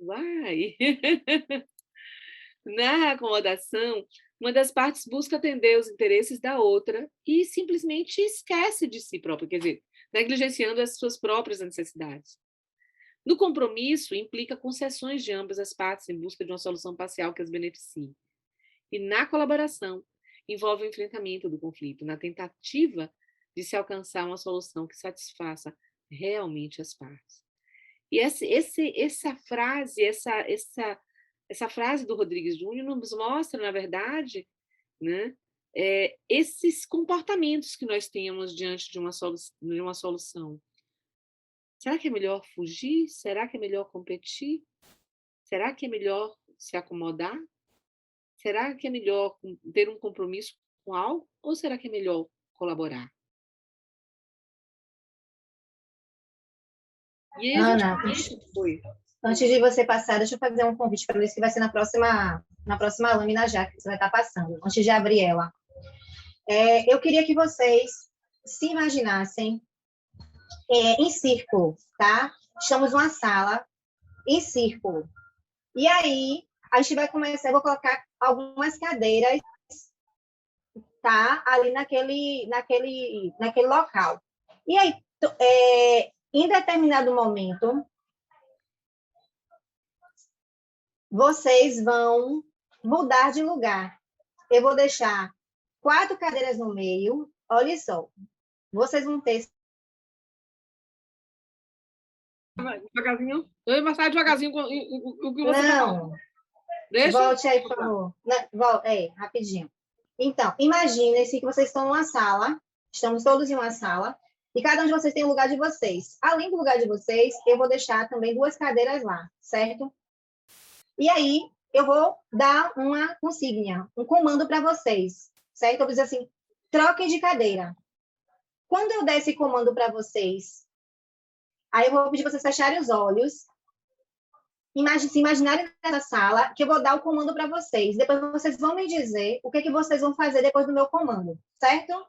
Uai! Na acomodação, uma das partes busca atender os interesses da outra e simplesmente esquece de si própria, quer dizer, negligenciando as suas próprias necessidades. No compromisso, implica concessões de ambas as partes em busca de uma solução parcial que as beneficie. E na colaboração, envolve o enfrentamento do conflito, na tentativa de se alcançar uma solução que satisfaça realmente as partes. E essa frase, essa frase do Rodrigues Júnior nos mostra, na verdade, né, esses comportamentos que nós temos diante de uma solução. Será que é melhor fugir? Será que é melhor competir? Será que é melhor se acomodar? Será que é melhor ter um compromisso com algo? Ou será que é melhor colaborar? E aí a gente Ana, antes de você passar, deixa eu fazer um convite para isso que vai ser na próxima lâmina já, que você vai estar passando, antes de abrir ela. Eu queria que vocês se imaginassem em círculo, tá? Estamos numa sala em círculo. E aí, a gente vai começar, eu vou colocar algumas cadeiras, tá? Ali naquele local. E aí, em determinado momento, vocês vão mudar de lugar. Eu vou deixar 4 cadeiras no meio. Olha só. Vocês vão ter... Devagarzinho. Eu vou passar devagarzinho o que você está falando. Deixa. Volte aí, por favor. Rapidinho. Então, imaginem-se que vocês estão numa sala. Estamos todos em uma sala. E cada um de vocês tem um lugar de vocês. Além do lugar de vocês, eu vou deixar também 2 cadeiras lá, certo? E aí, eu vou dar uma consigna, um comando para vocês, certo? Eu vou dizer assim, troquem de cadeira. Quando eu der esse comando para aí eu vou pedir vocês fecharem os olhos, se imaginarem nessa sala, que eu vou dar o comando para vocês. Depois vocês vão me dizer o que vocês vão fazer depois do meu comando, certo?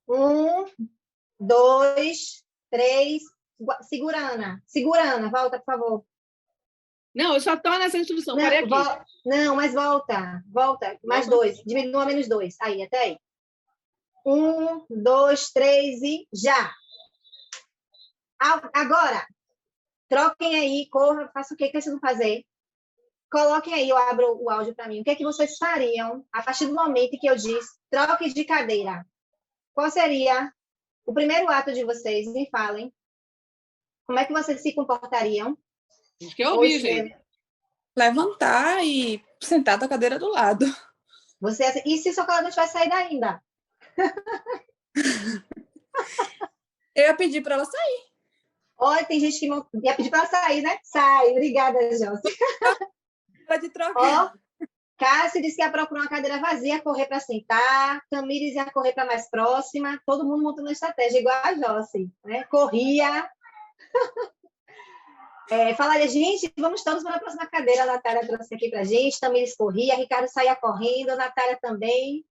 1, 2, 3... Segura, Ana. Segura, Ana. Volta, por favor. Não, eu só estou nessa instrução. Parei aqui. Não, mas volta. Volta. Mais 2. Diminua menos 2. Aí, até aí. 1, 2, 3 e já. Agora, troquem aí, corra, faça o que vocês vão fazer. Coloquem aí, eu abro o áudio para mim. O que vocês fariam a partir do momento que eu disse troque de cadeira? Qual seria o primeiro ato de vocês? Me falem. Como é que vocês se comportariam? Acho que eu ouvi, gente. Levantar e sentar da cadeira do lado. E se o seu colega não tiver saído ainda? Eu ia pedir para ela sair. Olha, tem gente que não ia pedir para ela sair, né? Sai, obrigada, Josi. Pode trocar. Cássio disse que ia procurar uma cadeira vazia, correr para sentar. Tamires ia correr para mais próxima. Todo mundo montando uma estratégia, igual a Josi, né? Corria. Falaria, gente, vamos todos para a próxima cadeira. A Natália trouxe aqui para a gente. Tamires corria, Ricardo saía correndo, a Natália também.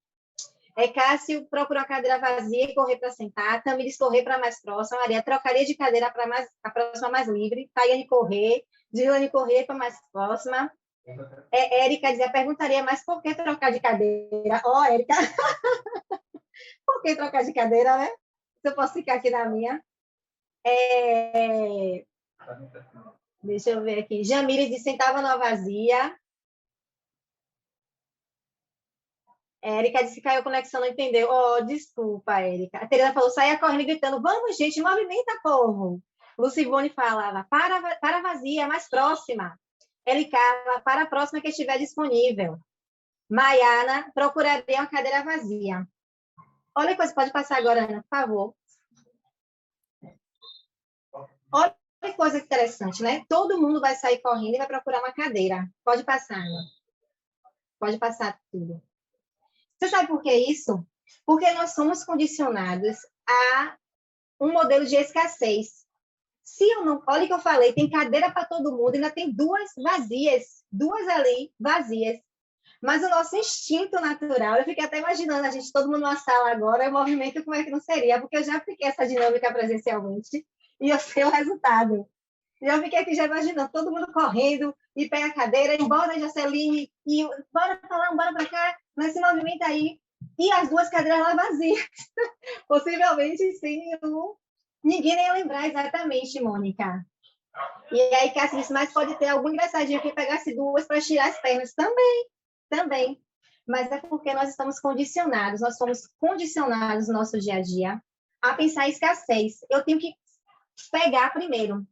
Cássio procurou a cadeira vazia e correr para sentar. Tamires correr para mais próxima. Maria trocaria de cadeira para a próxima mais livre. Tayane correr. Dilane correr para mais próxima. Érica dizia, perguntaria, mas por que trocar de cadeira? Érica. Por que trocar de cadeira, né? Se eu posso ficar aqui na minha. Deixa eu ver aqui. Jamile disse, sentava na vazia. Érica disse que caiu a conexão, não entendeu. Desculpa, Érica. A Teresa falou, saia correndo gritando, vamos, gente, movimenta, povo. Lucivone falava, para a vazia, mais próxima. Carla, para a próxima que estiver disponível. Maiana, procuraria uma cadeira vazia. Olha a coisa, pode passar agora, Ana, por favor. Olha que coisa interessante, né? Todo mundo vai sair correndo e vai procurar uma cadeira. Pode passar, Ana. Pode passar tudo. Você sabe por que isso? Porque nós somos condicionados a um modelo de escassez. Se eu não... Olha o que eu falei, tem cadeira para todo mundo, ainda tem 2 vazias, 2 ali vazias. Mas o nosso instinto natural, eu fiquei até imaginando a gente, todo mundo numa sala agora, o movimento como é que não seria, porque eu já apliquei essa dinâmica presencialmente e eu sei o resultado. Já fiquei aqui já imaginando, todo mundo correndo, e pega a cadeira, embora Jaceline, e bora para lá, bora para cá, mas se movimenta aí. E as duas cadeiras lá vazias. Possivelmente, sim, ninguém nem ia lembrar exatamente, Mônica. E aí, Cássio disse, mas pode ter algum engraçadinho que pegasse duas para tirar as pernas. Também, também. Mas é porque nós estamos condicionados, nós somos condicionados no nosso dia a dia a pensar em escassez. Eu tenho que pegar primeiro.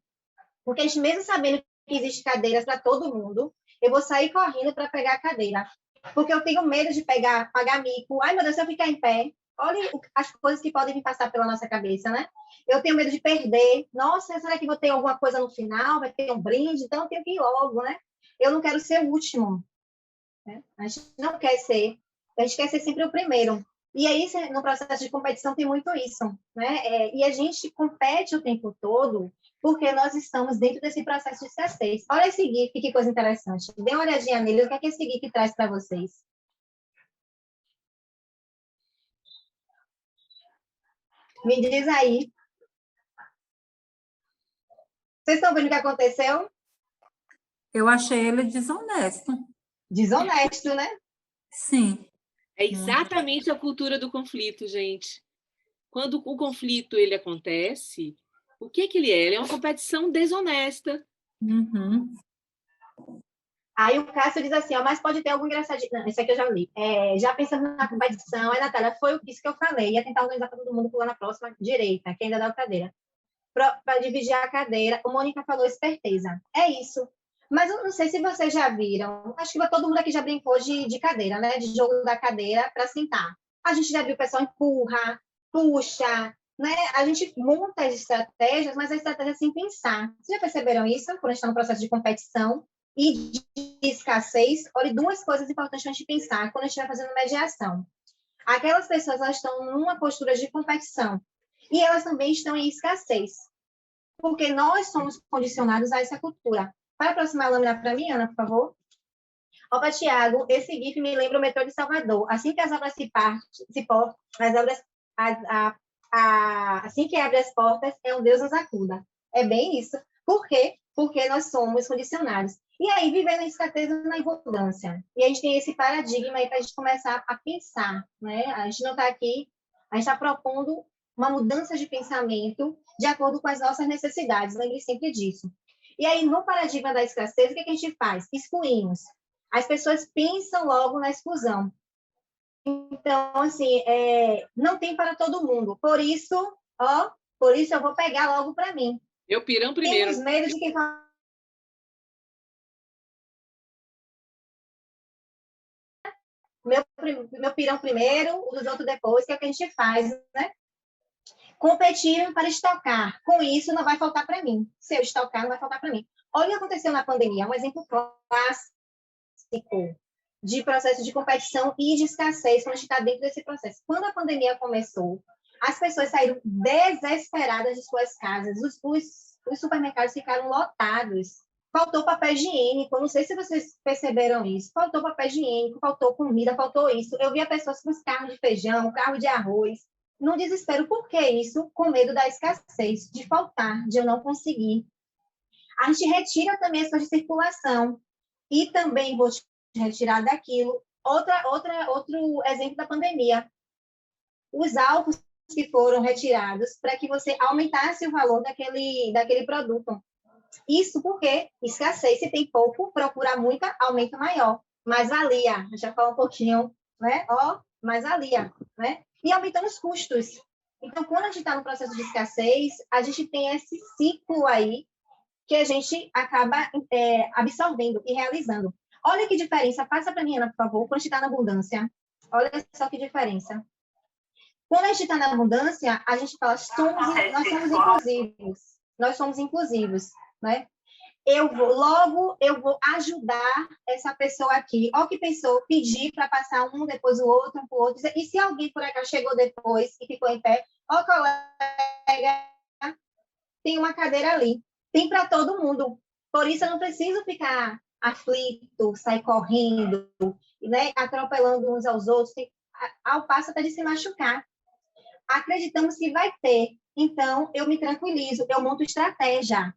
Porque a gente, mesmo sabendo que existem cadeiras para todo mundo, eu vou sair correndo para pegar a cadeira. Porque eu tenho medo de pagar mico. Ai, meu Deus, se eu ficar em pé, olha as coisas que podem me passar pela nossa cabeça, né? Eu tenho medo de perder. Nossa, será que vou ter alguma coisa no final? Vai ter um brinde? Então, eu tenho que ir logo, né? Eu não quero ser o último. Né? A gente não quer ser. A gente quer ser sempre o primeiro. E aí, no processo de competição, tem muito isso, né? E a gente compete o tempo todo porque nós estamos dentro desse processo de escassez. Olha esse GIF, que coisa interessante. Dê uma olhadinha nele, o que é que esse GIF traz para vocês? Me diz aí. Vocês estão vendo o que aconteceu? Eu achei ele desonesto. Desonesto, né? Sim. É exatamente a cultura do conflito, gente. Quando o conflito ele acontece, o que ele é? Ele é uma competição desonesta. Uhum. Aí o Cássio diz assim, ó, mas pode ter algum engraçadinho. Não, isso aqui eu já li. Já pensando na competição, aí, Natália, foi isso que eu falei. Ia tentar organizar para todo mundo pular na próxima direita, que ainda dá a cadeira. Para dividir a cadeira. O Mônica falou esperteza. É isso. Mas eu não sei se vocês já viram. Acho que todo mundo aqui já brincou de cadeira, né? De jogo da cadeira para sentar. A gente já viu o pessoal empurra, puxa, né? A gente monta as estratégias, mas a estratégia é sem pensar. Vocês já perceberam isso? Quando a gente está no processo de competição e de escassez, olha, duas coisas importantes para a gente pensar quando a gente vai fazendo mediação. Aquelas pessoas, elas estão numa postura de competição e elas também estão em escassez, porque nós somos condicionados a essa cultura. Vai aproximar a lâmina para mim, Ana, por favor? Opa, Tiago, esse GIF me lembra o metrô de Salvador. Assim que as obras assim que abre as portas, é um Deus nos acuda. É bem isso. Por quê? Porque nós somos condicionados. E aí, vivendo em escassez na abundância. E a gente tem esse paradigma aí para a gente começar a pensar, né? A gente não está aqui, a gente está propondo uma mudança de pensamento de acordo com as nossas necessidades. Lembre sempre disso. E aí, no paradigma da escassez, o que a gente faz? Excluímos. As pessoas pensam logo na exclusão. Então, assim, não tem para todo mundo. Por isso eu vou pegar logo para mim. Eu pirão primeiro. Temos medo de quem fala. Meu pirão primeiro, o dos outros depois, que é o que a gente faz, né? Competir para estocar. Com isso, não vai faltar para mim. Se eu estocar, não vai faltar para mim. Olha o que aconteceu na pandemia, um exemplo clássico de processo de competição e de escassez, quando a gente está dentro desse processo. Quando a pandemia começou, as pessoas saíram desesperadas de suas casas, os supermercados ficaram lotados, faltou papel higiênico, não sei se vocês perceberam isso, faltou papel higiênico, faltou comida, faltou isso. Eu via pessoas com os carros de feijão, carro de arroz, no desespero. Por que isso? Com medo da escassez, de faltar, de eu não conseguir. A gente retira também as coisas de circulação, e também vou te retirar daquilo. Outro exemplo da pandemia. Os álcools que foram retirados para que você aumentasse o valor daquele produto. Isso porque escassez, se tem pouco, procura muita, aumenta maior. Mais valia, já falo um pouquinho, né? Mais valia, né? E aumentando os custos. Então, quando a gente está no processo de escassez, a gente tem esse ciclo aí que a gente acaba absorvendo e realizando. Olha que diferença. Passa para mim, Ana, por favor, quando a gente está na abundância. Olha só que diferença. Quando a gente está na abundância, a gente fala, nós somos inclusivos. Nós somos inclusivos, né? Eu vou ajudar essa pessoa aqui. Olha o que pensou, pedir para passar um, depois o outro, um para o outro. E se alguém por aqui chegou depois e ficou em pé, ó, colega, tem uma cadeira ali. Tem para todo mundo. Por isso, eu não preciso ficar aflito, sair correndo, né, atropelando uns aos outros, ao passo até de se machucar. Acreditamos que vai ter. Então, eu me tranquilizo, eu monto estratégia.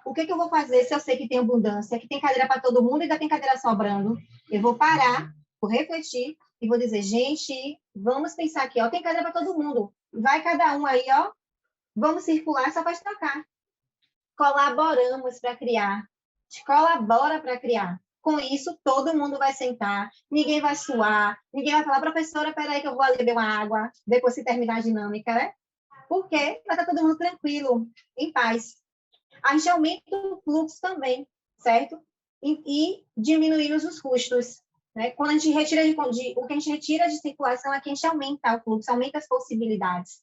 O que eu vou fazer se eu sei que tem abundância, que tem cadeira para todo mundo e ainda tem cadeira sobrando? Eu vou parar, vou refletir e vou dizer, gente, vamos pensar aqui, ó, tem cadeira para todo mundo. Vai cada um aí, ó, vamos circular, só pode trocar. Colaboramos para criar. A gente colabora para criar. Com isso, todo mundo vai sentar, ninguém vai suar, ninguém vai falar, professora, peraí que eu vou ali beber uma água, depois se terminar a dinâmica, né? Porque vai estar todo mundo tranquilo, em paz. A gente aumenta o fluxo também, certo? E diminuímos os custos. Né? Quando a gente retira o que a gente retira de circulação, aqui a gente aumenta o fluxo, aumenta as possibilidades.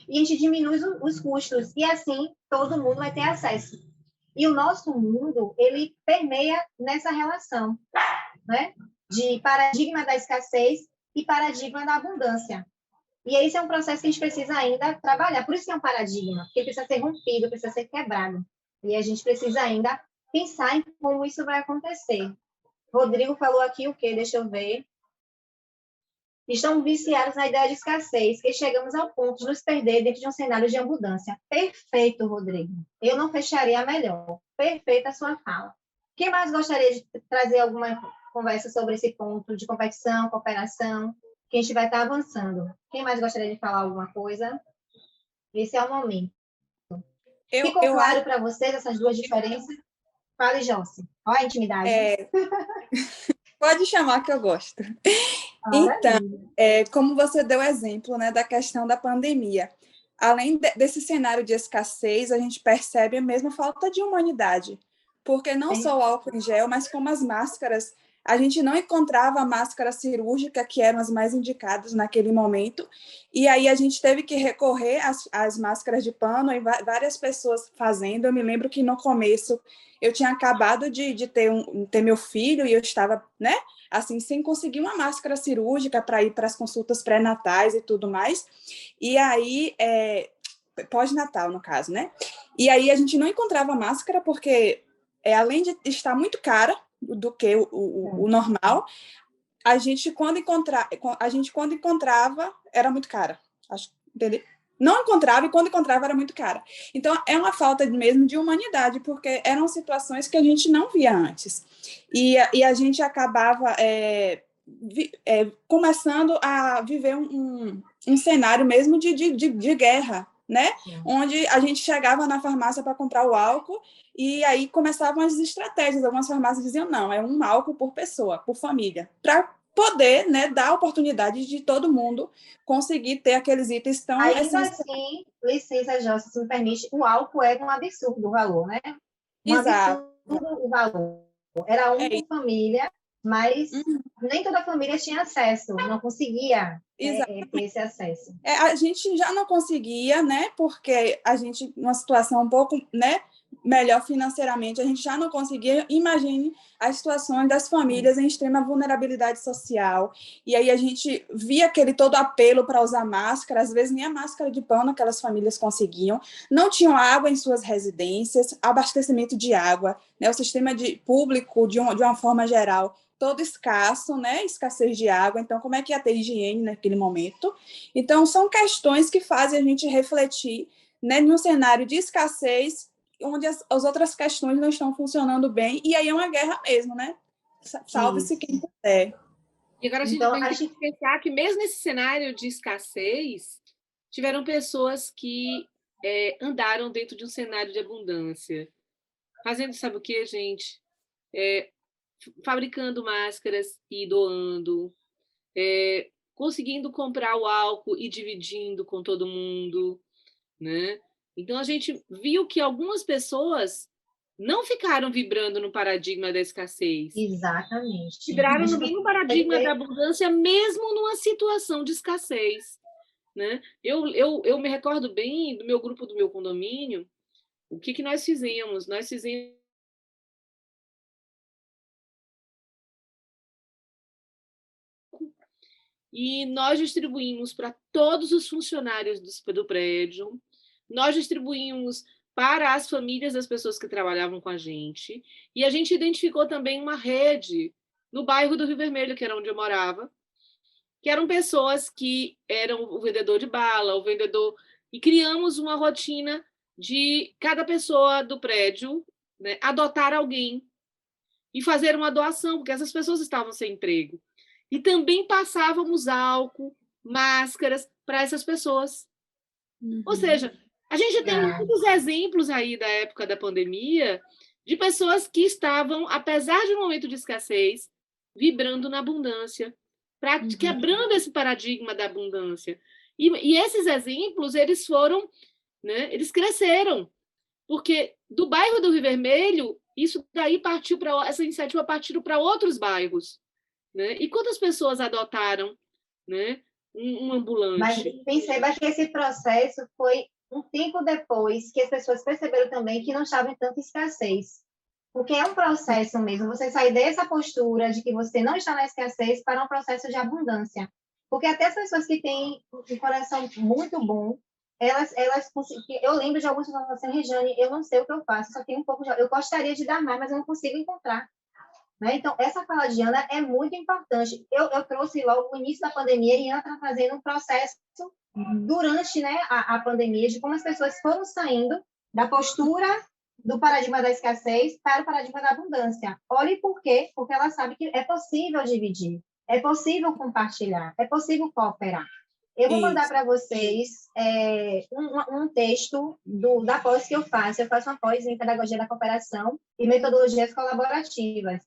E a gente diminui os custos. E assim, todo mundo vai ter acesso. E o nosso mundo, ele permeia nessa relação, né? De paradigma da escassez e paradigma da abundância. E esse é um processo que a gente precisa ainda trabalhar. Por isso que é um paradigma, porque precisa ser rompido, precisa ser quebrado. E a gente precisa ainda pensar em como isso vai acontecer. Rodrigo falou aqui o quê? Deixa eu ver. Estamos viciados na ideia de escassez, que chegamos ao ponto de nos perder dentro de um cenário de abundância. Perfeito, Rodrigo. Eu não fecharia melhor. Perfeita a sua fala. Quem mais gostaria de trazer alguma conversa sobre esse ponto de competição, cooperação, que a gente vai estar avançando? Quem mais gostaria de falar alguma coisa? Esse é o momento. Ficou claro para vocês essas duas diferenças? Fale, Josi. Olha a intimidade. Pode chamar que eu gosto. Então, como você deu exemplo, né, da questão da pandemia, além desse cenário de escassez, a gente percebe a mesma falta de humanidade, porque não só o álcool em gel, mas como as máscaras, a gente não encontrava a máscara cirúrgica, que eram as mais indicadas naquele momento, e aí a gente teve que recorrer às máscaras de pano, e várias pessoas fazendo. Eu me lembro que no começo eu tinha acabado de ter meu filho, e eu estava, né, assim, sem conseguir uma máscara cirúrgica para ir para as consultas pré-natais e tudo mais. E aí, pós-natal, no caso, né? E aí a gente não encontrava máscara porque, além de estar muito cara do que o normal, a gente, quando encontrava, era muito cara. Entendeu? Não encontrava, e quando encontrava era muito cara. Então, é uma falta mesmo de humanidade, porque eram situações que a gente não via antes. E a gente acabava começando a viver um cenário mesmo de guerra, né? Onde a gente chegava na farmácia para comprar o álcool, e aí começavam as estratégias. Algumas farmácias diziam, não, é um álcool por pessoa, por família, para poder, né, dar a oportunidade de todo mundo conseguir ter aqueles itens tão Ainda assim, licença, Jossa, se me permite, o álcool é um absurdo o valor, né? Exato. Absurdo o valor. Era por família, mas nem toda a família tinha acesso, não conseguia ter esse acesso. A gente já não conseguia, né? Porque a gente, numa situação um pouco, né, melhor financeiramente, a gente já não conseguia. Imagine as situações das famílias em extrema vulnerabilidade social. E aí a gente via aquele todo apelo para usar máscara, às vezes nem a máscara de pano aquelas famílias conseguiam, não tinham água em suas residências, abastecimento de água, né? O sistema público, de uma forma geral, todo escasso, né? Escassez de água. Então, como é que ia ter higiene naquele momento? Então, são questões que fazem a gente refletir, né, num cenário de escassez, onde as outras questões não estão funcionando bem, e aí é uma guerra mesmo, né? Salve-se quem puder. E agora a gente tem que pensar que, mesmo nesse cenário de escassez, tiveram pessoas que andaram dentro de um cenário de abundância. Fazendo, sabe o quê, gente? Fabricando máscaras e doando, conseguindo comprar o álcool e dividindo com todo mundo, né? Então, a gente viu que algumas pessoas não ficaram vibrando no paradigma da escassez. Exatamente. Vibraram no mesmo paradigma da abundância, mesmo numa situação de escassez, né? Eu me recordo bem do meu grupo, do meu condomínio. O que nós fizemos? Nós fizemos e nós distribuímos para todos os funcionários do prédio, nós distribuímos para as famílias das pessoas que trabalhavam com a gente, e a gente identificou também uma rede no bairro do Rio Vermelho, que era onde eu morava, que eram pessoas que eram o vendedor de bala, o vendedor, e criamos uma rotina de cada pessoa do prédio, né, adotar alguém e fazer uma doação, porque essas pessoas estavam sem emprego. E também passávamos álcool, máscaras para essas pessoas. Ou seja, a gente tem muitos exemplos aí da época da pandemia de pessoas que estavam, apesar de um momento de escassez, vibrando na abundância, quebrando esse paradigma da abundância. E esses exemplos, eles foram, né, eles cresceram, porque do bairro do Rio Vermelho, isso daí partiu para essa iniciativa partiu para outros bairros, né? E quantas pessoas adotaram, né, um Mas ambulante? perceba que esse processo foi um tempo depois que as pessoas perceberam também que não estava em tanta escassez. Porque é um processo mesmo, você sair dessa postura de que você não está na escassez para um processo de abundância. Porque até as pessoas que têm um coração muito bom, elas eu lembro de algumas pessoas assim, Regiane, eu não sei o que eu faço, só tenho um pouco eu gostaria de dar mais, mas eu não consigo encontrar. Né? Então, essa fala de Ana é muito importante. Eu trouxe logo o início da pandemia e Ana está fazendo um processo durante, né, a pandemia de como as pessoas foram saindo da postura do paradigma da escassez para o paradigma da abundância. Olhe por quê? Porque ela sabe que é possível dividir, é possível compartilhar, é possível cooperar. Eu vou mandar para vocês um texto da pós que eu faço. Eu faço uma pós em Pedagogia da Cooperação e Metodologias Colaborativas.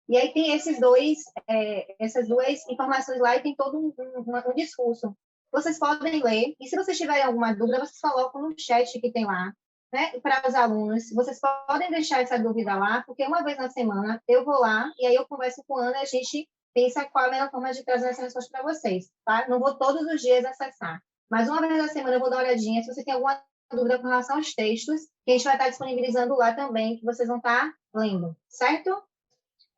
E aí tem essas duas informações lá e tem todo um discurso. Vocês podem ler, e se vocês tiverem alguma dúvida, vocês colocam no chat que tem lá, né, para os alunos. Vocês podem deixar essa dúvida lá, porque uma vez na semana eu vou lá e aí eu converso com a Ana e a gente pensa qual a melhor forma de trazer essa resposta para vocês, tá? Não vou todos os dias acessar, mas uma vez na semana eu vou dar uma olhadinha. Se você tem alguma dúvida com relação aos textos, que a gente vai estar disponibilizando lá também, que vocês vão estar lendo, certo?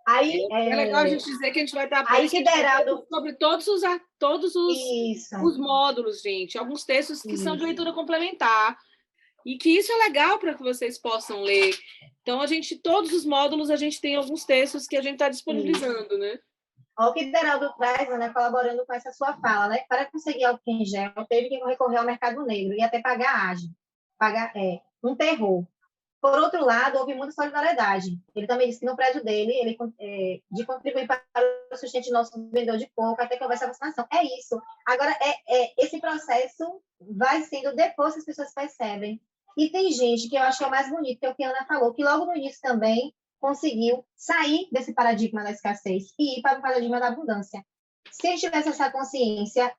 Aí, é legal a gente dizer que a gente vai estar aí que Deraldo... sobre todos os módulos, gente. Alguns textos que são de leitura complementar. E que isso é legal para que vocês possam ler. Então, todos os módulos, a gente tem alguns textos que a gente está disponibilizando, né? Olha o que Deraldo traz, né, colaborando com essa sua fala, né? Para conseguir álcool em gel, teve que recorrer ao mercado negro e até pagar ágio. Um terror. Por outro lado, houve muita solidariedade. Ele também disse que no prédio dele, de contribuir para o sustento do nosso vendedor de coco, até que houvesse a vacinação. É isso. Agora, esse processo vai sendo depois que as pessoas percebem. E tem gente que eu acho que é o mais bonito, que é o que a Ana falou, que logo no início também conseguiu sair desse paradigma da escassez e ir para o paradigma da abundância. Se a gente tivesse essa consciência,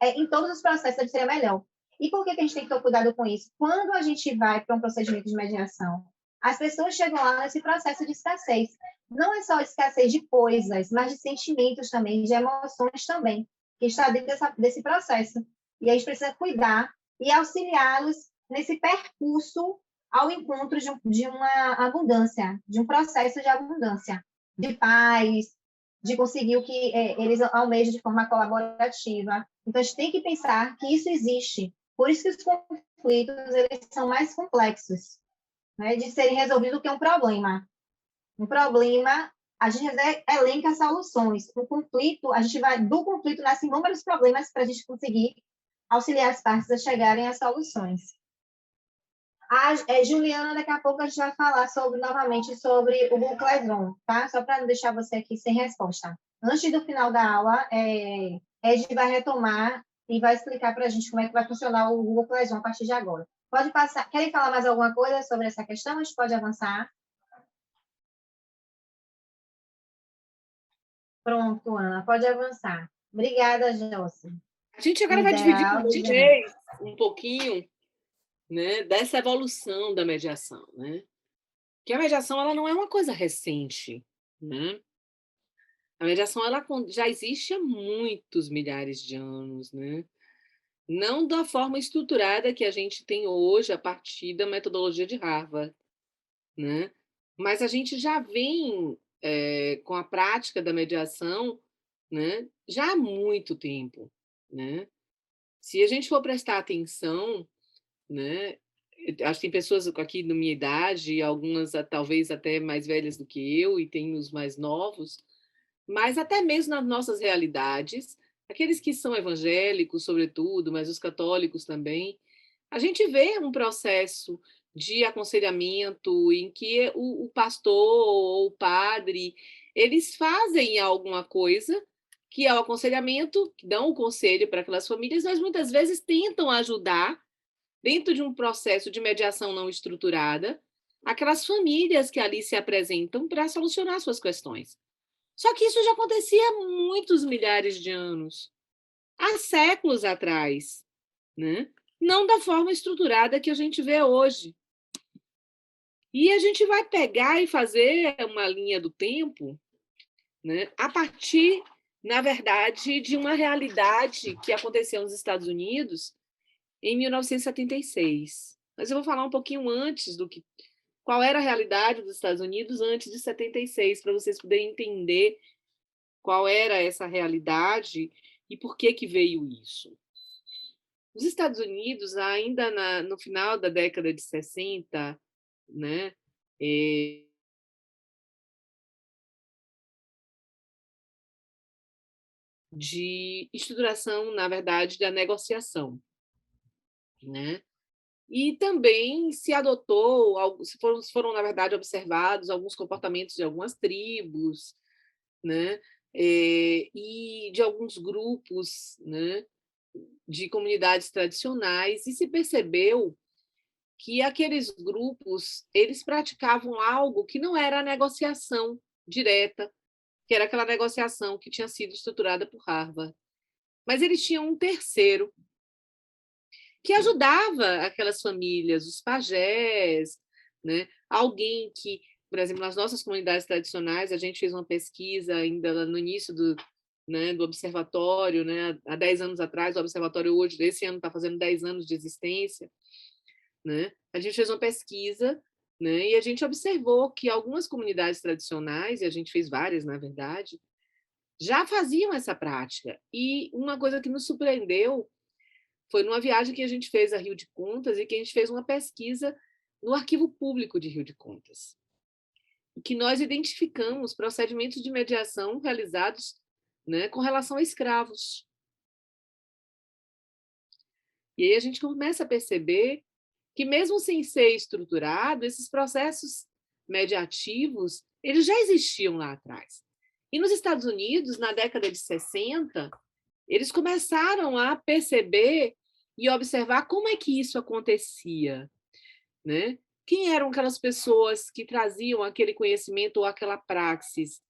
em todos os processos seria melhor. E por que a gente tem que ter cuidado com isso? Quando a gente vai para um procedimento de mediação, as pessoas chegam lá nesse processo de escassez. Não é só escassez de coisas, mas de sentimentos também, de emoções também, que está dentro desse processo. E a gente precisa cuidar e auxiliá-los nesse percurso ao encontro de uma abundância, de um processo de abundância, de paz, de conseguir o que eles almejam de forma colaborativa. Então, a gente tem que pensar que isso existe. Por isso que os conflitos eles são mais complexos, né, de serem resolvidos do que um problema. Um problema, a gente elenca soluções. Um conflito, do conflito nascem inúmeros problemas para a gente conseguir auxiliar as partes a chegarem às soluções. Juliana, daqui a pouco a gente vai falar novamente sobre o Google Classroom, tá? Só para não deixar você aqui sem resposta. Antes do final da aula, Ed vai retomar e vai explicar para a gente como é que vai funcionar o Google Classroom a partir de agora. Pode passar. Querem falar mais alguma coisa sobre essa questão? A gente pode avançar. Pronto, Ana, pode avançar. Obrigada, Josi. A gente agora vai dividir com vocês um pouquinho, né, dessa evolução da mediação, né? Que a mediação ela não é uma coisa recente, né? A mediação ela já existe há muitos milhares de anos, né? Não da forma estruturada que a gente tem hoje a partir da metodologia de Harvard, né? Mas a gente já vem com a prática da mediação, né, já há muito tempo, né? Se a gente for prestar atenção, né, acho que tem pessoas aqui da minha idade, algumas talvez até mais velhas do que eu, e tem os mais novos, mas até mesmo nas nossas realidades, aqueles que são evangélicos, sobretudo, mas os católicos também, A gente vê um processo de aconselhamento em que o pastor ou o padre, eles fazem alguma coisa que é o aconselhamento, que dão o conselho para aquelas famílias, mas muitas vezes tentam ajudar, dentro de um processo de mediação não estruturada, aquelas famílias que ali se apresentam para solucionar suas questões. Só que isso já acontecia há muitos milhares de anos, há séculos atrás, né? Não da forma estruturada que a gente vê hoje. E a gente vai pegar e fazer uma linha do tempo, né, a partir, na verdade, de uma realidade que aconteceu nos Estados Unidos em 1976. Mas eu vou falar um pouquinho antes do que qual era a realidade dos Estados Unidos antes de 76, para vocês poderem entender qual era essa realidade e por que que veio isso. Os Estados Unidos, ainda no final da década de 60, né, de estruturação, na verdade, da negociação, né? E também se adotou, foram, na verdade, observados alguns comportamentos de algumas tribos, né? E de alguns grupos, né? De comunidades tradicionais, e se percebeu que aqueles grupos, eles praticavam algo que não era a negociação direta, que era aquela negociação que tinha sido estruturada por Harvard. Mas eles tinham um terceiro, que ajudava aquelas famílias, os pajés, né? Alguém que, por exemplo, nas nossas comunidades tradicionais, a gente fez uma pesquisa ainda no início do observatório, né? Há 10 anos atrás, o observatório hoje, esse ano está fazendo 10 anos de existência, né? A gente fez uma pesquisa, né? E a gente observou que algumas comunidades tradicionais, e a gente fez várias, na verdade, já faziam essa prática. E uma coisa que nos surpreendeu foi numa viagem que a gente fez a Rio de Contas e que a gente fez uma pesquisa no Arquivo Público de Rio de Contas, e que nós identificamos procedimentos de mediação realizados, né, com relação a escravos. E aí a gente começa a perceber que, mesmo sem ser estruturado, esses processos mediativos, eles já existiam lá atrás. E nos Estados Unidos, na década de 60, eles começaram a perceber e observar como é que isso acontecia, né? Quem eram aquelas pessoas que traziam aquele conhecimento ou aquela praxis,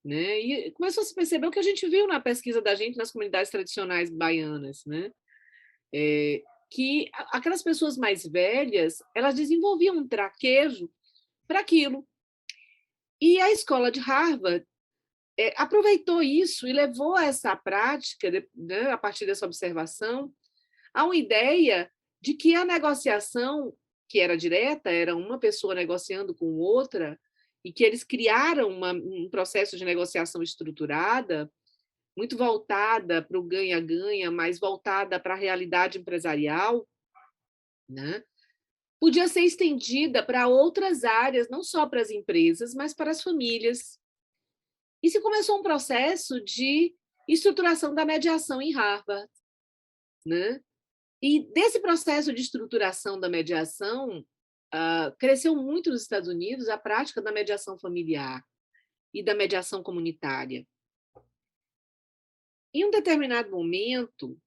né? E começou a se perceber o que a gente viu na pesquisa da gente nas comunidades tradicionais baianas, né? Que aquelas pessoas mais velhas, elas desenvolviam um traquejo para aquilo. E a escola de Harvard aproveitou isso e levou essa prática, né, a partir dessa observação, a uma ideia de que a negociação, que era direta, era uma pessoa negociando com outra, e que eles criaram um processo de negociação estruturada, muito voltada para o ganha-ganha, mais voltada para a realidade empresarial, né? Podia ser estendida para outras áreas, não só para as empresas, mas para as famílias. E se começou um processo de estruturação da mediação em Harvard, né? E desse processo de estruturação da mediação, cresceu muito nos Estados Unidos a prática da mediação familiar e da mediação comunitária. Em um determinado momento,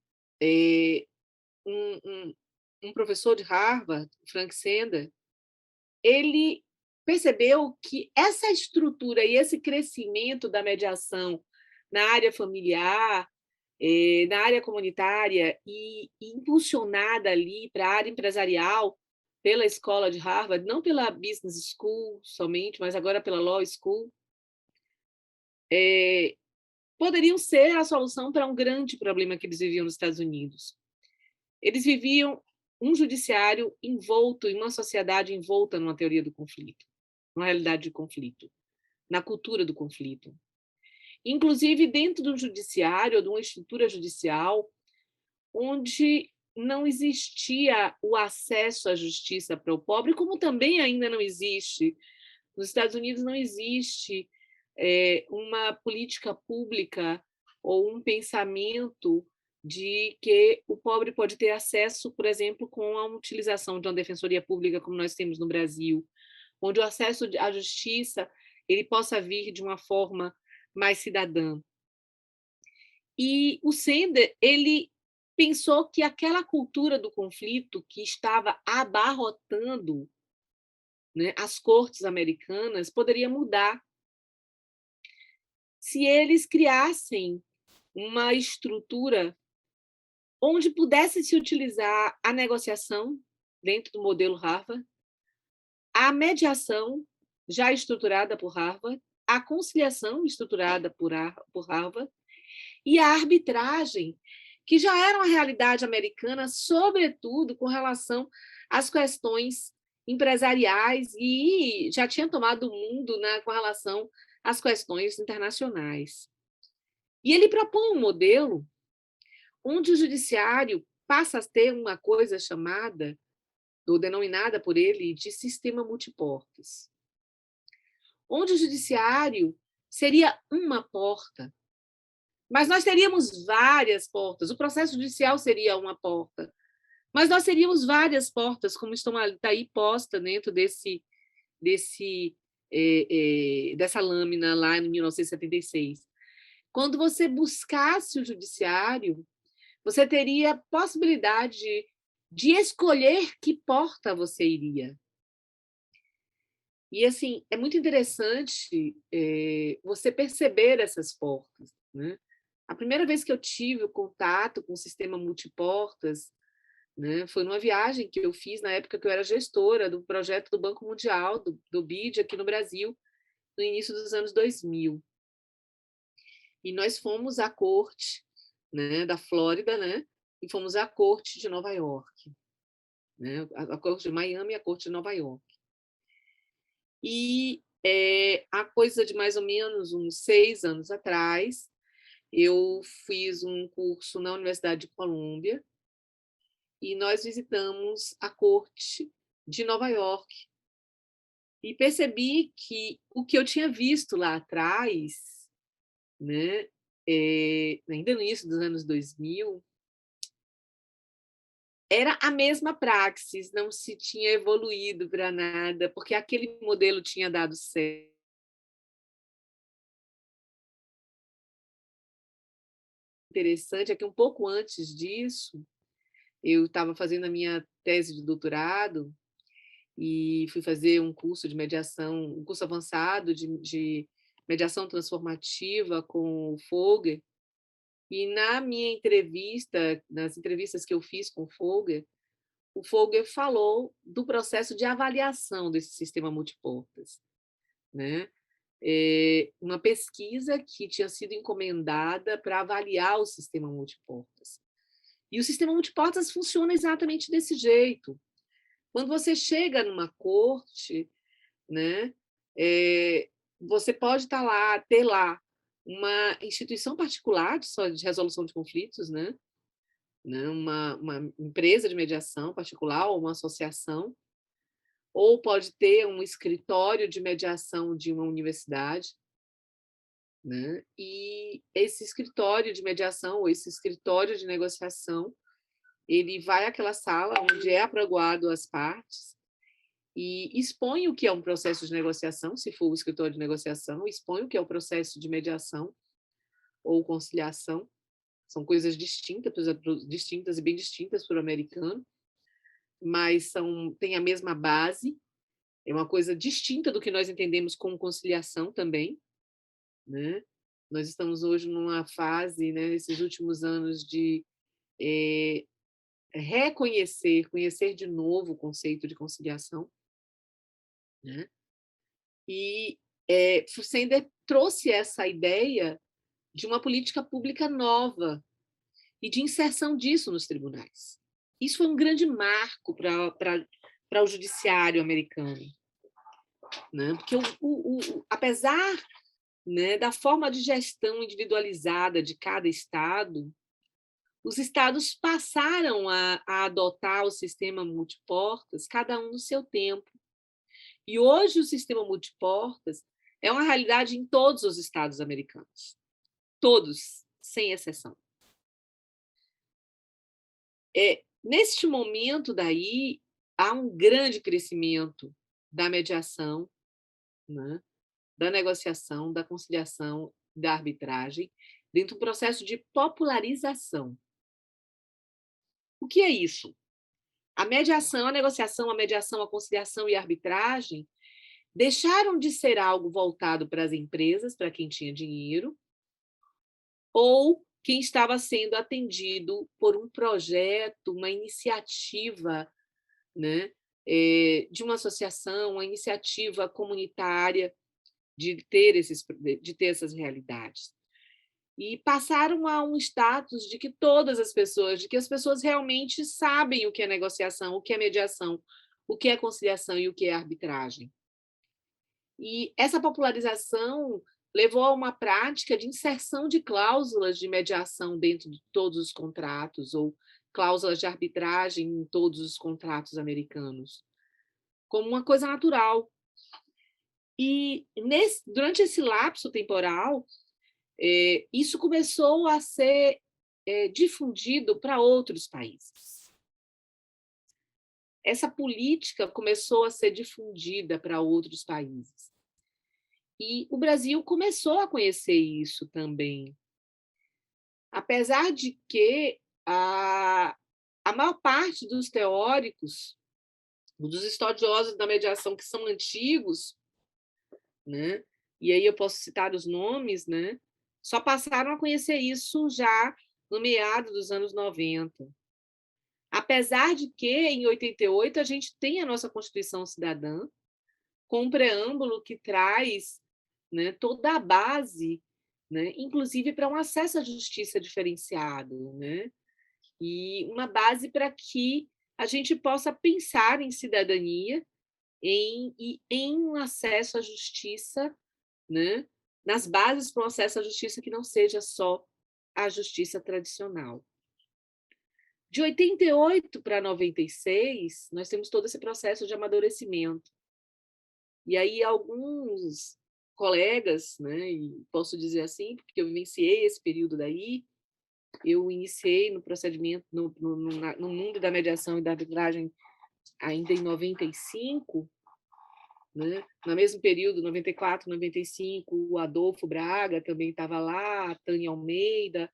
um professor de Harvard, Frank Sender, ele percebeu que essa estrutura e esse crescimento da mediação na área familiar, na área comunitária e impulsionada ali para a área empresarial pela escola de Harvard, não pela Business School somente, mas agora pela Law School, poderiam ser a solução para um grande problema que eles viviam nos Estados Unidos. Eles viviam um judiciário envolto em uma sociedade envolta numa teoria do conflito, numa realidade de conflito, na cultura do conflito. Inclusive dentro do judiciário, ou de uma estrutura judicial, onde não existia o acesso à justiça para o pobre, como também ainda não existe. Nos Estados Unidos não existe uma política pública ou um pensamento de que o pobre pode ter acesso, por exemplo, com a utilização de uma defensoria pública como nós temos no Brasil, onde o acesso à justiça ele possa vir de uma forma mais cidadã. E o Sender, ele pensou que aquela cultura do conflito que estava abarrotando, né, as cortes americanas poderia mudar se eles criassem uma estrutura onde pudesse se utilizar a negociação dentro do modelo Harvard, a mediação já estruturada por Harvard, a conciliação estruturada por Harvard e a arbitragem, que já era uma realidade americana, sobretudo com relação às questões empresariais e já tinha tomado o mundo, né, com relação às questões internacionais. E ele propõe um modelo onde o judiciário passa a ter uma coisa chamada, ou denominada por ele, de sistema multiportas, onde o judiciário seria uma porta, mas nós teríamos várias portas. O processo judicial seria uma porta, mas nós teríamos várias portas, como está aí posta dentro dessa lâmina lá em 1976. Quando você buscasse o judiciário, você teria possibilidade de escolher que porta você iria. E, assim, é muito interessante você perceber essas portas, né? A primeira vez que eu tive o contato com o sistema multiportas, né, foi numa viagem que eu fiz na época que eu era gestora do projeto do Banco Mundial, do BID, aqui no Brasil, no início dos anos 2000. E nós fomos à corte, né, da Flórida, né, e fomos à corte de Nova York, né, a corte de Miami e a corte de Nova York. E há coisa de mais ou menos uns 6 anos atrás, eu fiz um curso na Universidade de Colômbia e nós visitamos a corte de Nova York e percebi que o que eu tinha visto lá atrás, né, ainda no início dos anos 2000, era a mesma praxis, não se tinha evoluído para nada, porque aquele modelo tinha dado certo. Interessante é que um pouco antes disso, eu estava fazendo a minha tese de doutorado e fui fazer um curso de mediação, um curso avançado de mediação transformativa com o Fogler. E na minha entrevista, nas entrevistas que eu fiz com o Fogler falou do processo de avaliação desse sistema multiportas, né? Uma pesquisa que tinha sido encomendada para avaliar o sistema multiportas. E o sistema multiportas funciona exatamente desse jeito. Quando você chega numa corte, né, você pode ter lá uma instituição particular de resolução de conflitos, né, uma empresa de mediação particular ou uma associação, ou pode ter um escritório de mediação de uma universidade, né? E esse escritório de mediação ou esse escritório de negociação, ele vai àquela sala onde é apregoado as partes e expõe o que é um processo de negociação, se for o escritório de negociação, expõe o que é o processo de mediação ou conciliação. São coisas distintas e bem distintas para o americano, mas têm a mesma base. É uma coisa distinta do que nós entendemos como conciliação também, né? Nós estamos hoje numa fase, né, nesses últimos anos, de conhecer de novo o conceito de conciliação, né? E Sender trouxe essa ideia de uma política pública nova e de inserção disso nos tribunais. Isso foi um grande marco para o judiciário americano, né? Porque apesar, né, da forma de gestão individualizada de cada estado, os estados passaram a adotar o sistema multiportas, cada um no seu tempo. E hoje o sistema multiportas é uma realidade em todos os estados americanos. Todos, sem exceção. Neste momento daí, há um grande crescimento da mediação, né, da negociação, da conciliação, da arbitragem, dentro do processo de popularização. O que é isso? A mediação, a negociação, a conciliação e a arbitragem deixaram de ser algo voltado para as empresas, para quem tinha dinheiro, ou quem estava sendo atendido por um projeto, uma iniciativa, né, de uma associação, uma iniciativa comunitária de ter essas realidades. E passaram a um status de que as pessoas realmente sabem o que é negociação, o que é mediação, o que é conciliação e o que é arbitragem. E essa popularização levou a uma prática de inserção de cláusulas de mediação dentro de todos os contratos, ou cláusulas de arbitragem em todos os contratos americanos, como uma coisa natural. E durante esse lapso temporal, isso começou a ser difundido para outros países. Essa política começou a ser difundida para outros países. E o Brasil começou a conhecer isso também. Apesar de que a maior parte dos teóricos, dos estudiosos da mediação que são antigos, né? E aí eu posso citar os nomes, né? Só passaram a conhecer isso já no meado dos anos 90. Apesar de que, em 88, a gente tem a nossa Constituição Cidadã, com um preâmbulo que traz, né, toda a base, né, inclusive para um acesso à justiça diferenciado, né, e uma base para que a gente possa pensar em cidadania e em um acesso à justiça, né, nas bases para um acesso à justiça que não seja só a justiça tradicional. De 88 para 96, nós temos todo esse processo de amadurecimento. E aí alguns colegas, né, e posso dizer assim, porque eu vivenciei esse período daí, eu iniciei no procedimento, no mundo da mediação e da arbitragem ainda em 95, né? No mesmo período, 94, 95, o Adolfo Braga também estava lá, a Tânia Almeida,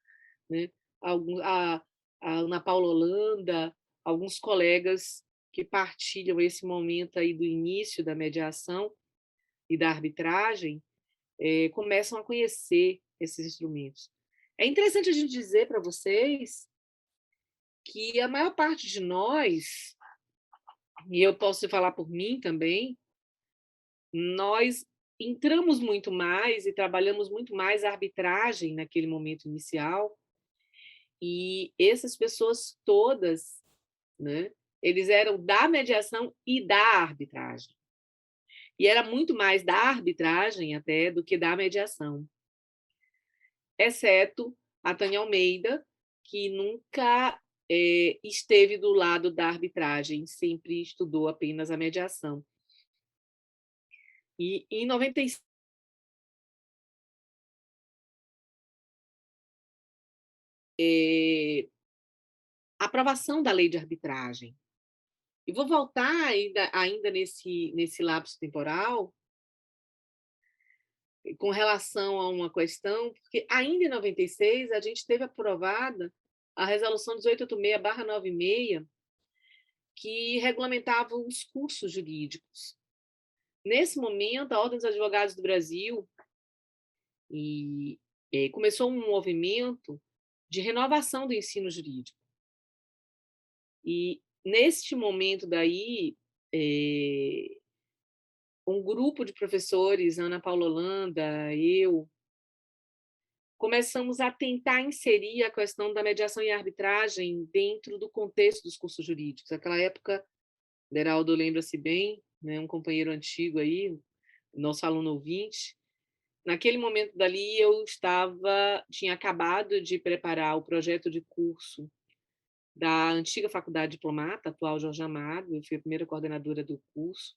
né? A Ana Paula Holanda, alguns colegas que partilham esse momento aí do início da mediação e da arbitragem, começam a conhecer esses instrumentos. É interessante a gente dizer para vocês que a maior parte de nós, e eu posso falar por mim também, nós entramos muito mais e trabalhamos muito mais a arbitragem naquele momento inicial, e essas pessoas todas, né, eles eram da mediação e da arbitragem. E era muito mais da arbitragem até do que da mediação. Exceto a Tânia Almeida, que nunca esteve do lado da arbitragem, sempre estudou apenas a mediação. E em 95, a aprovação da lei de arbitragem. E vou voltar ainda nesse lapso temporal com relação a uma questão, porque ainda em 96 a gente teve aprovada a resolução 1886/96, que regulamentava os cursos jurídicos. Nesse momento, a Ordem dos Advogados do Brasil começou um movimento de renovação do ensino jurídico. E, neste momento daí, um grupo de professores, Ana Paula Holanda, eu, começamos a tentar inserir a questão da mediação e arbitragem dentro do contexto dos cursos jurídicos. Naquela época, Deraldo lembra-se bem, né, um companheiro antigo aí, nosso aluno ouvinte. Naquele momento dali, tinha acabado de preparar o projeto de curso da antiga Faculdade Diplomata, atual Jorge Amado, eu fui a primeira coordenadora do curso.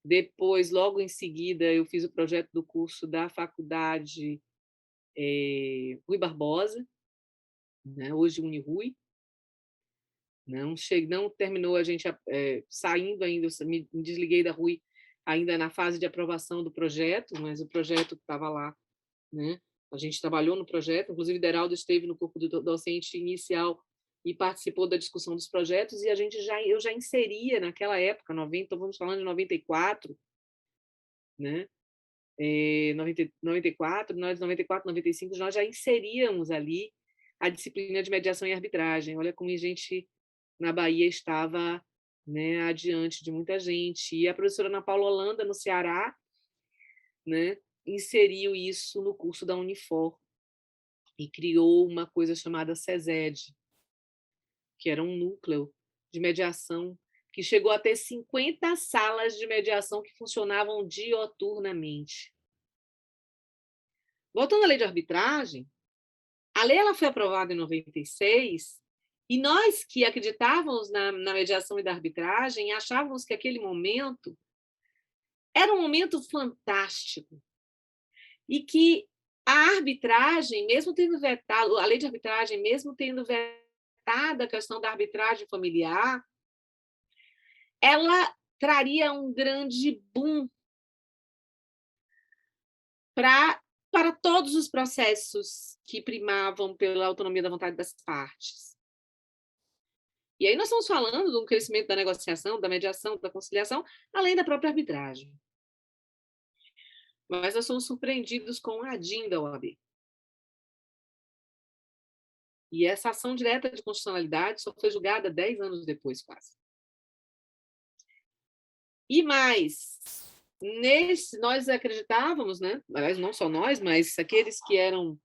Depois, logo em seguida, eu fiz o projeto do curso da Faculdade Rui Barbosa, né, hoje Unirui. Não terminou a gente saindo ainda, eu me desliguei da Rui ainda na fase de aprovação do projeto, mas o projeto estava lá, né? A gente trabalhou no projeto, inclusive o Deraldo esteve no corpo docente inicial e participou da discussão dos projetos, e eu já inseria naquela época, 90, então vamos falando de 94, né? 94, nós 94, 95, nós já inseríamos ali a disciplina de mediação e arbitragem. Olha como a gente na Bahia estava, né, adiante de muita gente. E a professora Ana Paula Holanda, no Ceará, né, inseriu isso no curso da Unifor e criou uma coisa chamada SESED, que era um núcleo de mediação que chegou a ter 50 salas de mediação que funcionavam dioturnamente. Voltando à lei de arbitragem, a lei ela foi aprovada em 96, e nós que acreditávamos na mediação e da arbitragem achávamos que aquele momento era um momento fantástico e que a arbitragem, mesmo tendo vetado, a lei de arbitragem, mesmo tendo vetado a questão da arbitragem familiar, ela traria um grande boom para todos os processos que primavam pela autonomia da vontade das partes. E aí nós estamos falando do crescimento da negociação, da mediação, da conciliação, além da própria arbitragem. Mas nós somos surpreendidos com a ADIM da OAB. E essa ação direta de constitucionalidade só foi julgada 10 anos depois, quase. E mais, nós acreditávamos, né? Aliás, não só nós, mas aqueles que eram,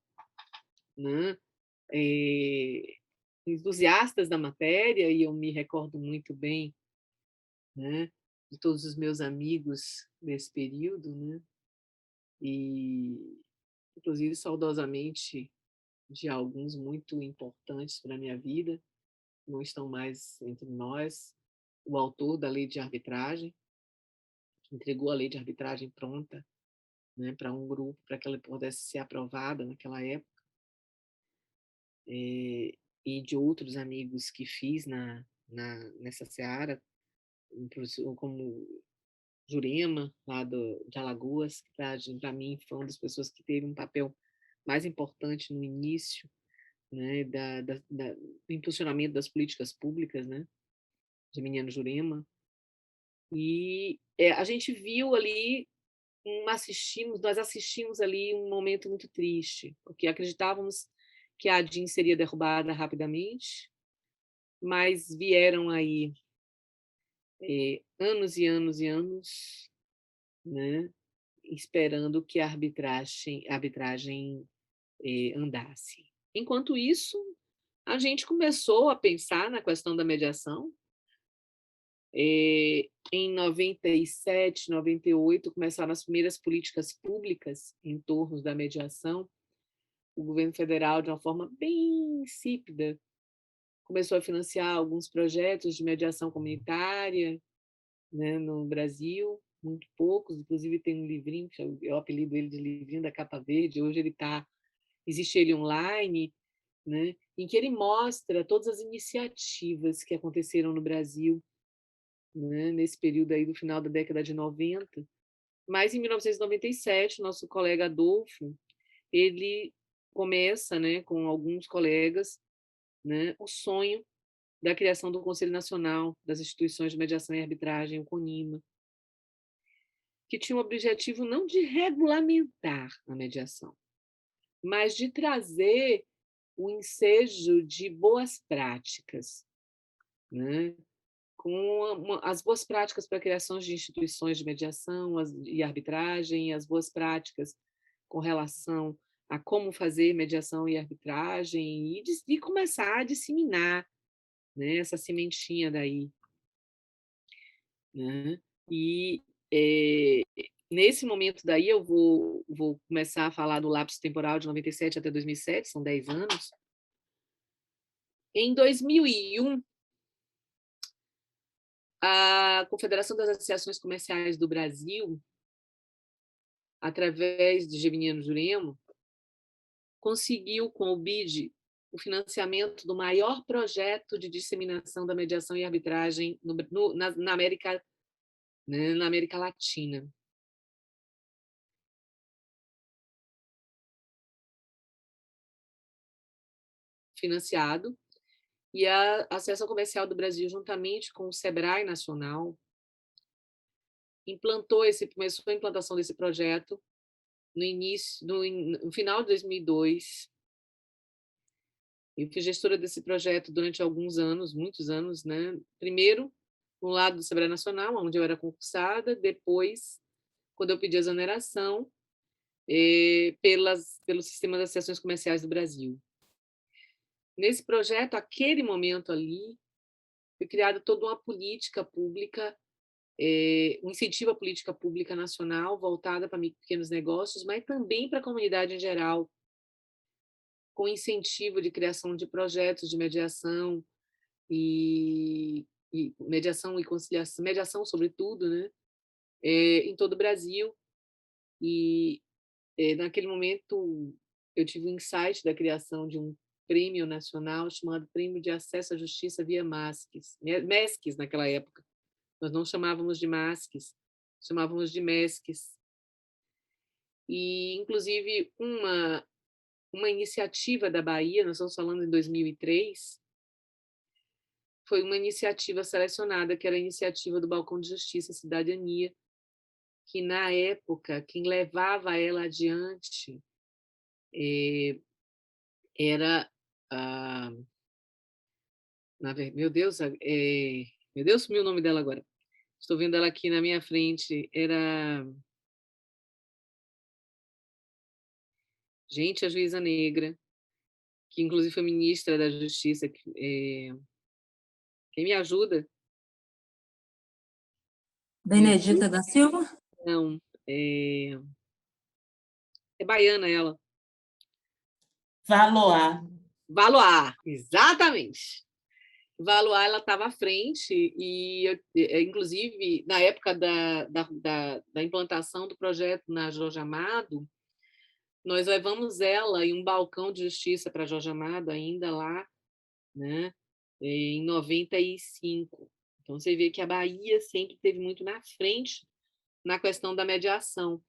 né, entusiastas da matéria, e eu me recordo muito bem, né, de todos os meus amigos nesse período, né, e inclusive saudosamente de alguns muito importantes para a minha vida, não estão mais entre nós, o autor da lei de arbitragem, que entregou a lei de arbitragem pronta, né, para um grupo, para que ela pudesse ser aprovada naquela época, e de outros amigos que fiz nessa seara, como Jurema, lá de Alagoas, que para mim foi uma das pessoas que teve um papel mais importante no início, né, do impulsionamento das políticas públicas, né, Geminiano Jurema. E a gente viu ali, nós assistimos ali um momento muito triste, porque acreditávamos que a ADIM seria derrubada rapidamente, mas vieram aí anos e anos e anos, né, esperando que a arbitragem andasse. Enquanto isso, a gente começou a pensar na questão da mediação. Em 97, 98, começaram as primeiras políticas públicas em torno da mediação. O governo federal, de uma forma bem insípida, começou a financiar alguns projetos de mediação comunitária, né, no Brasil, muito poucos, inclusive tem um livrinho, que eu apelido ele de livrinho da capa verde, hoje existe ele online, né, em que ele mostra todas as iniciativas que aconteceram no Brasil, né, nesse período aí do final da década de 90. Mas em 1997, nosso colega Adolfo, ele começa, né, com alguns colegas, né, o sonho da criação do Conselho Nacional das Instituições de Mediação e Arbitragem, o CONIMA, que tinha o objetivo não de regulamentar a mediação, mas de trazer o ensejo de boas práticas, né, com as boas práticas para a criação de instituições de mediação e arbitragem, as boas práticas com relação a como fazer mediação e arbitragem, e começar a disseminar, né, essa sementinha daí. Né? E nesse momento daí eu vou começar a falar do lapso temporal de 97 até 2007, são 10 anos. Em 2001, a Confederação das Associações Comerciais do Brasil, através de Geminiano Jurema, conseguiu, com o BID, o financiamento do maior projeto de disseminação da mediação e arbitragem na América, né, na América Latina. Financiado, e a Associação Comercial do Brasil, juntamente com o SEBRAE Nacional, começou a implantação desse projeto no final de 2002. Eu fui gestora desse projeto durante alguns anos, muitos anos, né? Primeiro, no lado do SEBRAE Nacional, onde eu era concursada, depois, quando eu pedi exoneração, pelo Sistema das Associações Comerciais do Brasil. Nesse projeto, aquele momento ali, foi criada toda uma política pública, um incentivo à política pública nacional voltada para pequenos negócios, mas também para a comunidade em geral, com incentivo de criação de projetos de mediação e mediação e conciliação, mediação sobretudo, né, em todo o Brasil. E naquele momento eu tive um insight da criação de um prêmio nacional chamado Prêmio de Acesso à Justiça via MESCs naquela época. Nós não chamávamos de MASCs, chamávamos de MESCs. E, inclusive, uma iniciativa da Bahia, nós estamos falando em 2003, foi uma iniciativa selecionada, que era a iniciativa do Balcão de Justiça e Cidadania, que, na época, quem levava ela adiante era meu Deus, sumiu o nome dela agora. Estou vendo ela aqui na minha frente. Gente, a juíza negra, que inclusive foi ministra da Justiça. Quem me ajuda? Benedita da Silva? Não, é baiana ela. Valoar, exatamente. Valoar, ela estava à frente e, inclusive, na época da implantação do projeto na Jorge Amado, nós levamos ela em um balcão de justiça para Jorge Amado, ainda lá, né, em 95. Então, você vê que a Bahia sempre esteve muito na frente na questão da mediação,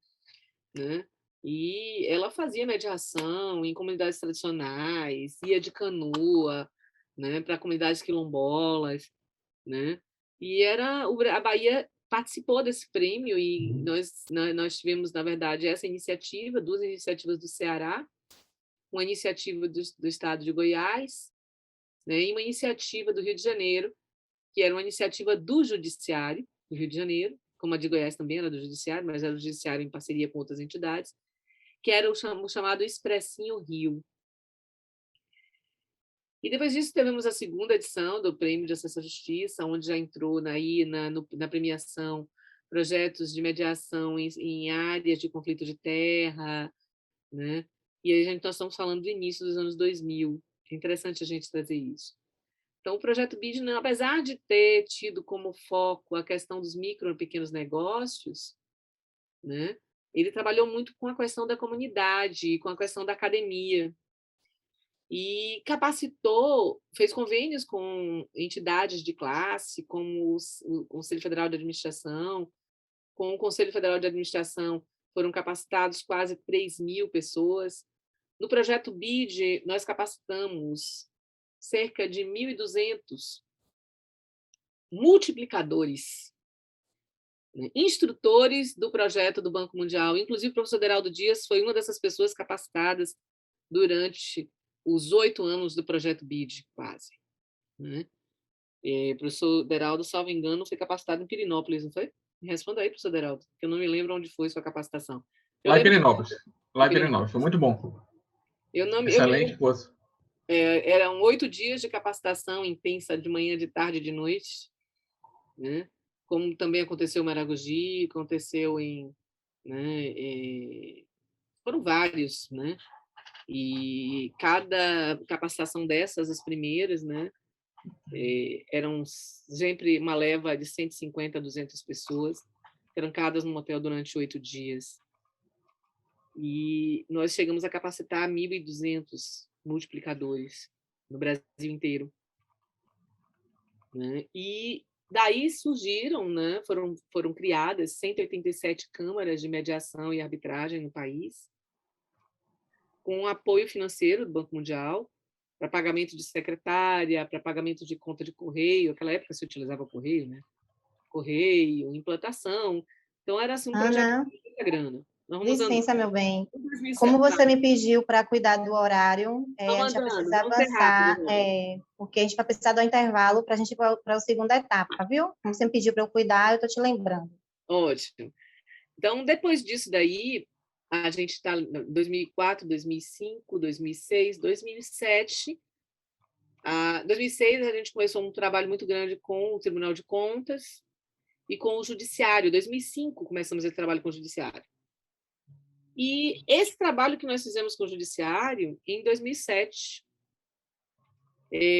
né? E ela fazia mediação em comunidades tradicionais, ia de canoa, né, para comunidades quilombolas, né? E a Bahia participou desse prêmio e nós tivemos, na verdade, essa iniciativa, 2 iniciativas do Ceará, uma iniciativa do estado de Goiás, né, e uma iniciativa do Rio de Janeiro, que era uma iniciativa do Judiciário do Rio de Janeiro, como a de Goiás também era do Judiciário, mas era do Judiciário em parceria com outras entidades, que era o chamado Expressinho Rio. E depois disso tivemos a segunda edição do Prêmio de Acesso à Justiça, onde já entrou na premiação projetos de mediação em áreas de conflito de terra, né? E aí nós estamos falando do início dos anos 2000. É interessante a gente trazer isso. Então, o projeto BID, apesar de ter tido como foco a questão dos micro e pequenos negócios, né? Ele trabalhou muito com a questão da comunidade, com a questão da academia, e capacitou, fez convênios com entidades de classe, como o Conselho Federal de Administração. Com o Conselho Federal de Administração foram capacitados quase 3.000 pessoas. No projeto BID, nós capacitamos cerca de 1.200 multiplicadores, né, instrutores do projeto do Banco Mundial. Inclusive, o professor Deraldo Dias foi uma dessas pessoas capacitadas durante os 8 anos do projeto BID, quase. Né? O professor Deraldo, salvo engano, foi capacitado em Pirinópolis, não foi? Me responda aí, professor Deraldo, que eu não me lembro onde foi sua capacitação. Lá em Pirinópolis. Lá em Pirinópolis, foi muito bom. Excelente curso. Eram 8 dias de capacitação intensa, de manhã, de tarde, de noite, né? Como também aconteceu em Maragogi, aconteceu foram vários, né? E cada capacitação dessas, as primeiras, né, eram sempre uma leva de 150 a 200 pessoas, trancadas num hotel durante 8 dias. E nós chegamos a capacitar 1.200 multiplicadores. no Brasil inteiro. Né? E daí surgiram, né, foram criadas 187 câmaras de mediação e arbitragem no país, com apoio financeiro do Banco Mundial, para pagamento de secretária, para pagamento de conta de correio. Naquela época se utilizava correio, né? Correio, implantação. Então, era assim, um projeto de muita grana. Licença, meu bem. Como você me pediu para cuidar do horário, a gente vai precisar avançar, porque a gente vai precisar dar um intervalo para a gente ir para a segunda etapa, viu? Como você me pediu para eu cuidar, eu estou te lembrando. Ótimo. Então, depois disso daí, a gente está em 2004, 2005, 2006, 2007. 2006, a gente começou um trabalho muito grande com o Tribunal de Contas e com o Judiciário. Em 2005, começamos esse trabalho com o Judiciário. E esse trabalho que nós fizemos com o Judiciário, em 2007,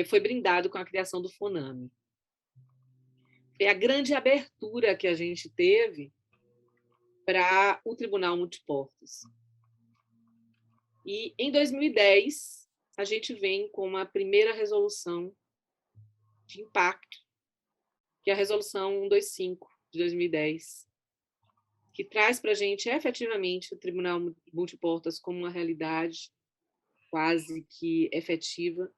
foi brindado com a criação do FONAME. Foi a grande abertura que a gente teve para o Tribunal Multiportas. E, em 2010, a gente vem com uma primeira resolução de impacto, que é a Resolução 125, de 2010, que traz para a gente, efetivamente, o Tribunal Multiportas como uma realidade quase que efetiva,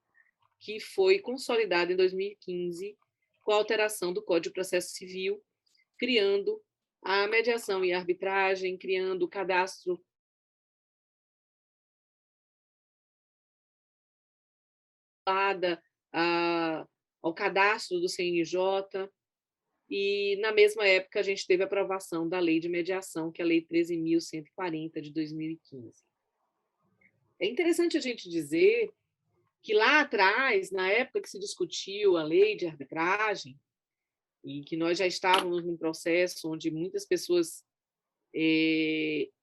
que foi consolidada em 2015 com a alteração do Código de Processo Civil, criando a mediação e a arbitragem, criando o cadastro ao cadastro do CNJ, e, na mesma época, a gente teve a aprovação da Lei de Mediação, que é a Lei 13.140, de 2015. É interessante a gente dizer que lá atrás, na época que se discutiu a lei de arbitragem, e que nós já estávamos num processo onde muitas pessoas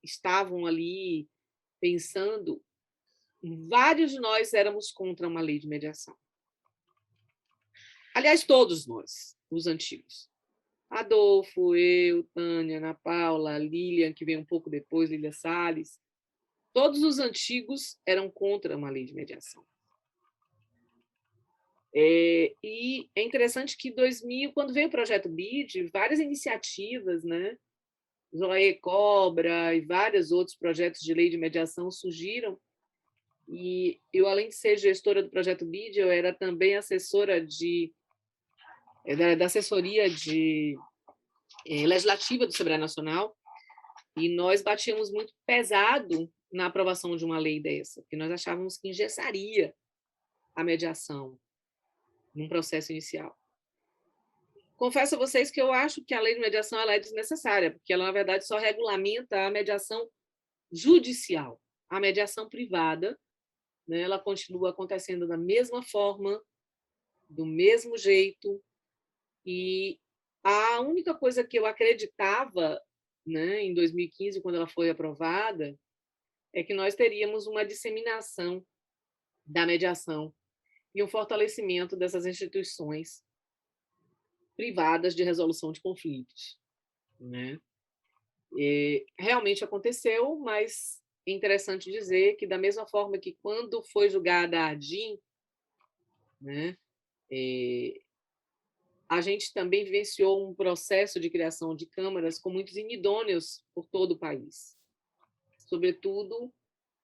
estavam ali pensando, vários de nós éramos contra uma lei de mediação. Aliás, todos nós, os antigos. Adolfo, eu, Tânia, Ana Paula, Lilian, que veio um pouco depois, Lília Salles, todos os antigos eram contra uma lei de mediação. E é interessante que, em 2000, quando veio o projeto BID, várias iniciativas, né, Zoe Cobra e vários outros projetos de lei de mediação surgiram, e eu, além de ser gestora do projeto BID, eu era também assessora da assessoria legislativa do Sebrae Nacional, e nós batíamos muito pesado na aprovação de uma lei dessa, porque nós achávamos que engessaria a mediação num processo inicial. Confesso a vocês que eu acho que a lei de mediação ela é desnecessária, porque ela, na verdade, só regulamenta a mediação judicial. A mediação privada, né, ela continua acontecendo da mesma forma, do mesmo jeito, e a única coisa que eu acreditava, né, em 2015, quando ela foi aprovada, é que nós teríamos uma disseminação da mediação e um fortalecimento dessas instituições privadas de resolução de conflitos, né? Realmente aconteceu, mas é interessante dizer que, da mesma forma que, quando foi julgada a ADIM, né, a gente também vivenciou um processo de criação de câmaras com muitos inidôneos por todo o país, sobretudo,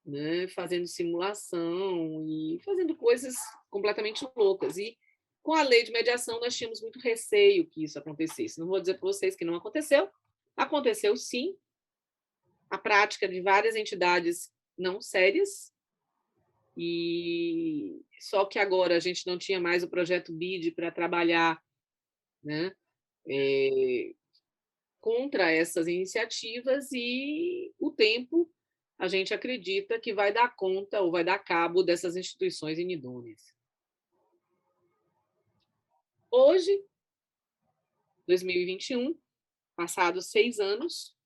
né, fazendo simulação e fazendo coisas completamente loucas. E, com a lei de mediação, nós tínhamos muito receio que isso acontecesse. Não vou dizer para vocês que não aconteceu. Aconteceu, sim. A prática de várias entidades não sérias. E só que agora a gente não tinha mais o projeto BID para trabalhar, né, contra essas iniciativas, e o tempo, a gente acredita que vai dar conta ou vai dar cabo dessas instituições inidôneas. Hoje, 2021, passados 6 anos,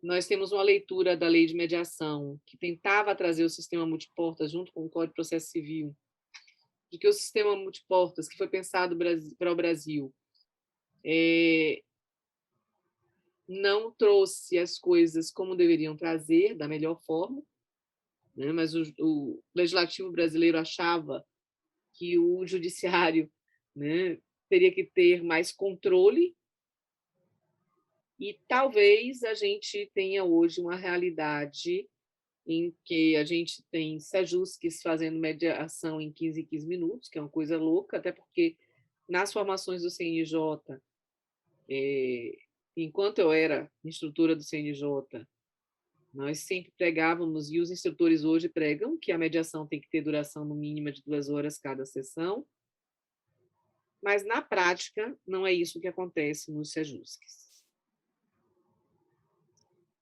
nós temos uma leitura da Lei de Mediação que tentava trazer o sistema multiportas junto com o Código de Processo Civil, de que o sistema multiportas, que foi pensado para o Brasil, não trouxe as coisas como deveriam trazer, da melhor forma, né? Mas o legislativo brasileiro achava que o judiciário, né, teria que ter mais controle, e talvez a gente tenha hoje uma realidade em que a gente tem Sejusques fazendo mediação em 15 em 15 minutos, que é uma coisa louca, até porque nas formações do CNJ, enquanto eu era instrutora do CNJ, nós sempre pregávamos, e os instrutores hoje pregam, que a mediação tem que ter duração no mínimo de 2 horas cada sessão, mas na prática não é isso que acontece nos Sejusques.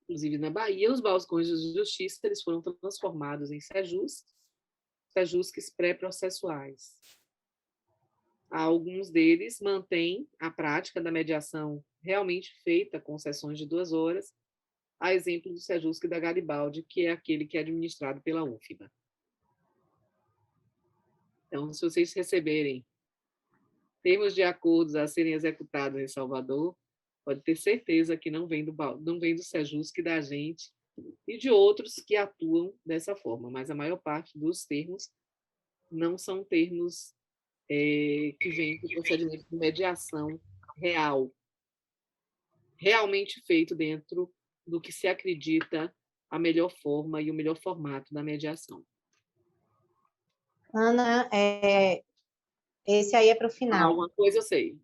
Inclusive na Bahia, os balcões de justiça eles foram transformados em Sejusques pré-processuais. Alguns deles mantêm a prática da mediação realmente feita com sessões de 2 horas, a exemplo do Sejusque da Garibaldi, que é aquele que é administrado pela UFBA. Então, se vocês receberem termos de acordos a serem executados em Salvador, pode ter certeza que não vem do Sejusque da gente e de outros que atuam dessa forma, mas a maior parte dos termos não são termos que vêm do procedimento de mediação real, realmente feito dentro do que se acredita a melhor forma e o melhor formato da mediação. Ana, esse aí é para o final. Uma coisa eu sei.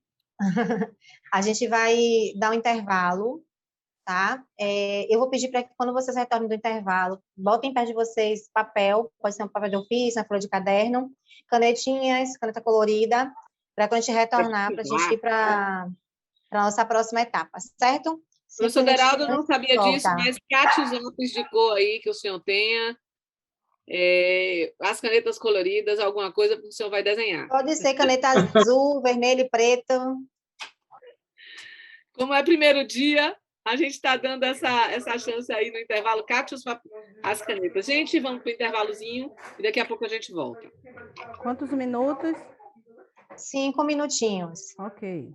A gente vai dar um intervalo, tá? Eu vou pedir para que, quando vocês retornem do intervalo, botem perto de vocês papel, pode ser um papel de ofício, uma folha de caderno, canetinhas, caneta colorida, para quando a gente retornar, para a gente ir para a nossa próxima etapa, certo? O professor Deraldo não sabia disso, mas Cátia Lopes indicou aí que o senhor tenha as canetas coloridas, alguma coisa que o senhor vai desenhar. Pode ser caneta azul, vermelho e preto. Como é primeiro dia, a gente está dando essa chance aí no intervalo. Cátia, as canetas. Gente, vamos para o intervalozinho e daqui a pouco a gente volta. Quantos minutos? 5 minutinhos. Ok.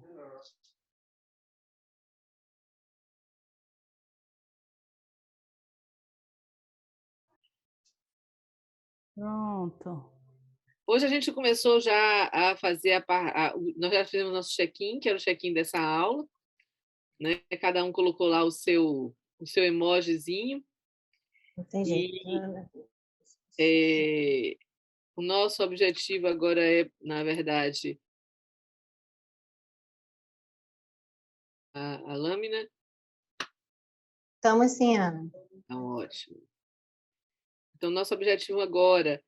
Pronto. Hoje a gente começou já a fazer nós já fizemos nosso check-in, que era o check-in dessa aula, né? Cada um colocou lá o seu emojizinho. Entendi. E o nosso objetivo agora é, na verdade, a lâmina. Estamos sim, Ana. Então, ótimo. Então, nosso objetivo agora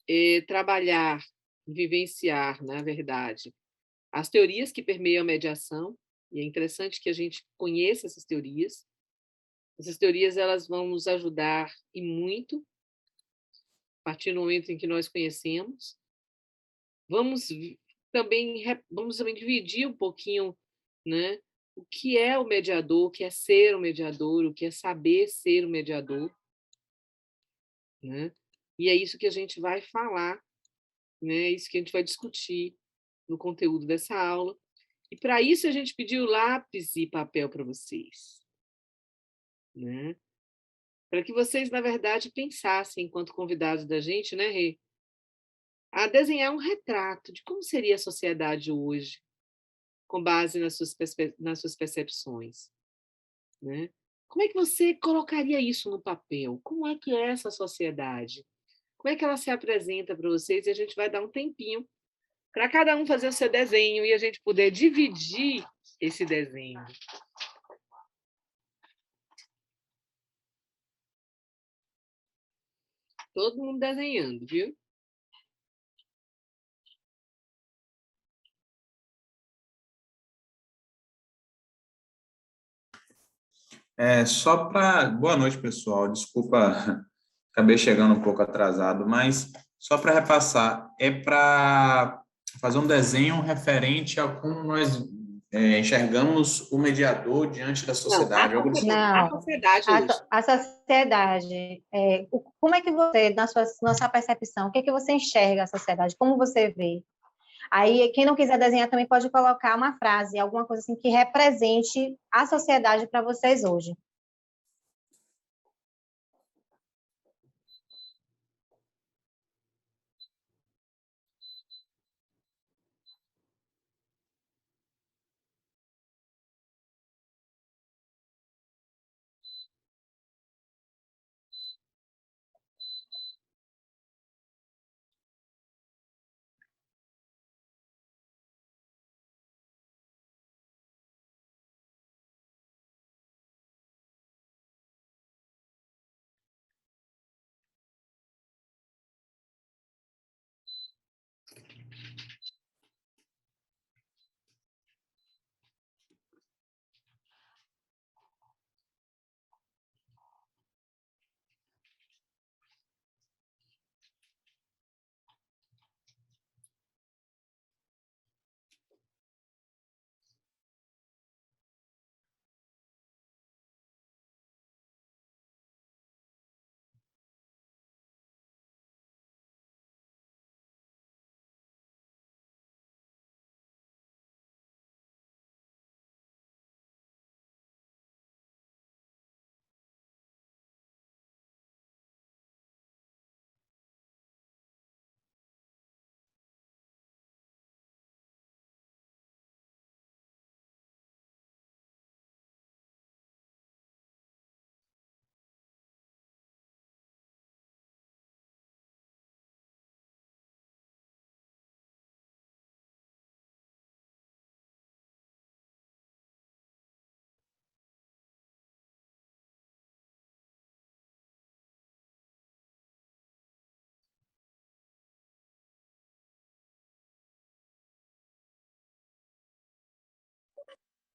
é trabalhar, vivenciar, na verdade, as teorias que permeiam a mediação, e é interessante que a gente conheça essas teorias. Essas teorias elas vão nos ajudar e muito, a partir do momento em que nós conhecemos. Vamos também dividir um pouquinho, né, o que é o mediador, o que é ser o mediador, o que é saber ser o mediador, né? E é isso que a gente vai falar, né? É isso que a gente vai discutir no conteúdo dessa aula. E para isso a gente pediu lápis e papel para vocês, né? Para que vocês, na verdade, pensassem, enquanto convidados da gente, né, Rê? A desenhar um retrato de como seria a sociedade hoje, com base nas suas percepções, né? Como é que você colocaria isso no papel? Como é que é essa sociedade? Como é que ela se apresenta para vocês? E a gente vai dar um tempinho para cada um fazer o seu desenho e a gente poder dividir esse desenho. Todo mundo desenhando, viu? Boa noite, pessoal. Desculpa, acabei chegando um pouco atrasado, mas só para repassar, é para fazer um desenho referente a como nós enxergamos o mediador diante da sociedade. A sociedade. Como é que você, na sua percepção, o que é que você enxerga a sociedade? Como você vê? Aí, quem não quiser desenhar também pode colocar uma frase, alguma coisa assim que represente a sociedade para vocês hoje.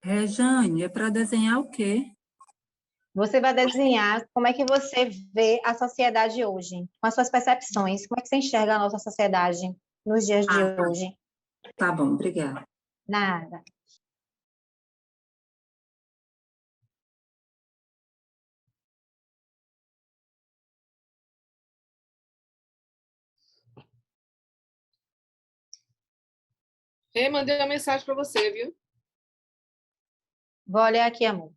Jane, é para desenhar o quê? Você vai desenhar como é que você vê a sociedade hoje, com as suas percepções. Como é que você enxerga a nossa sociedade nos dias de Ah, hoje? tá bom, obrigada. Nada. Mandei uma mensagem para você, viu? Vou olhar aqui, amor.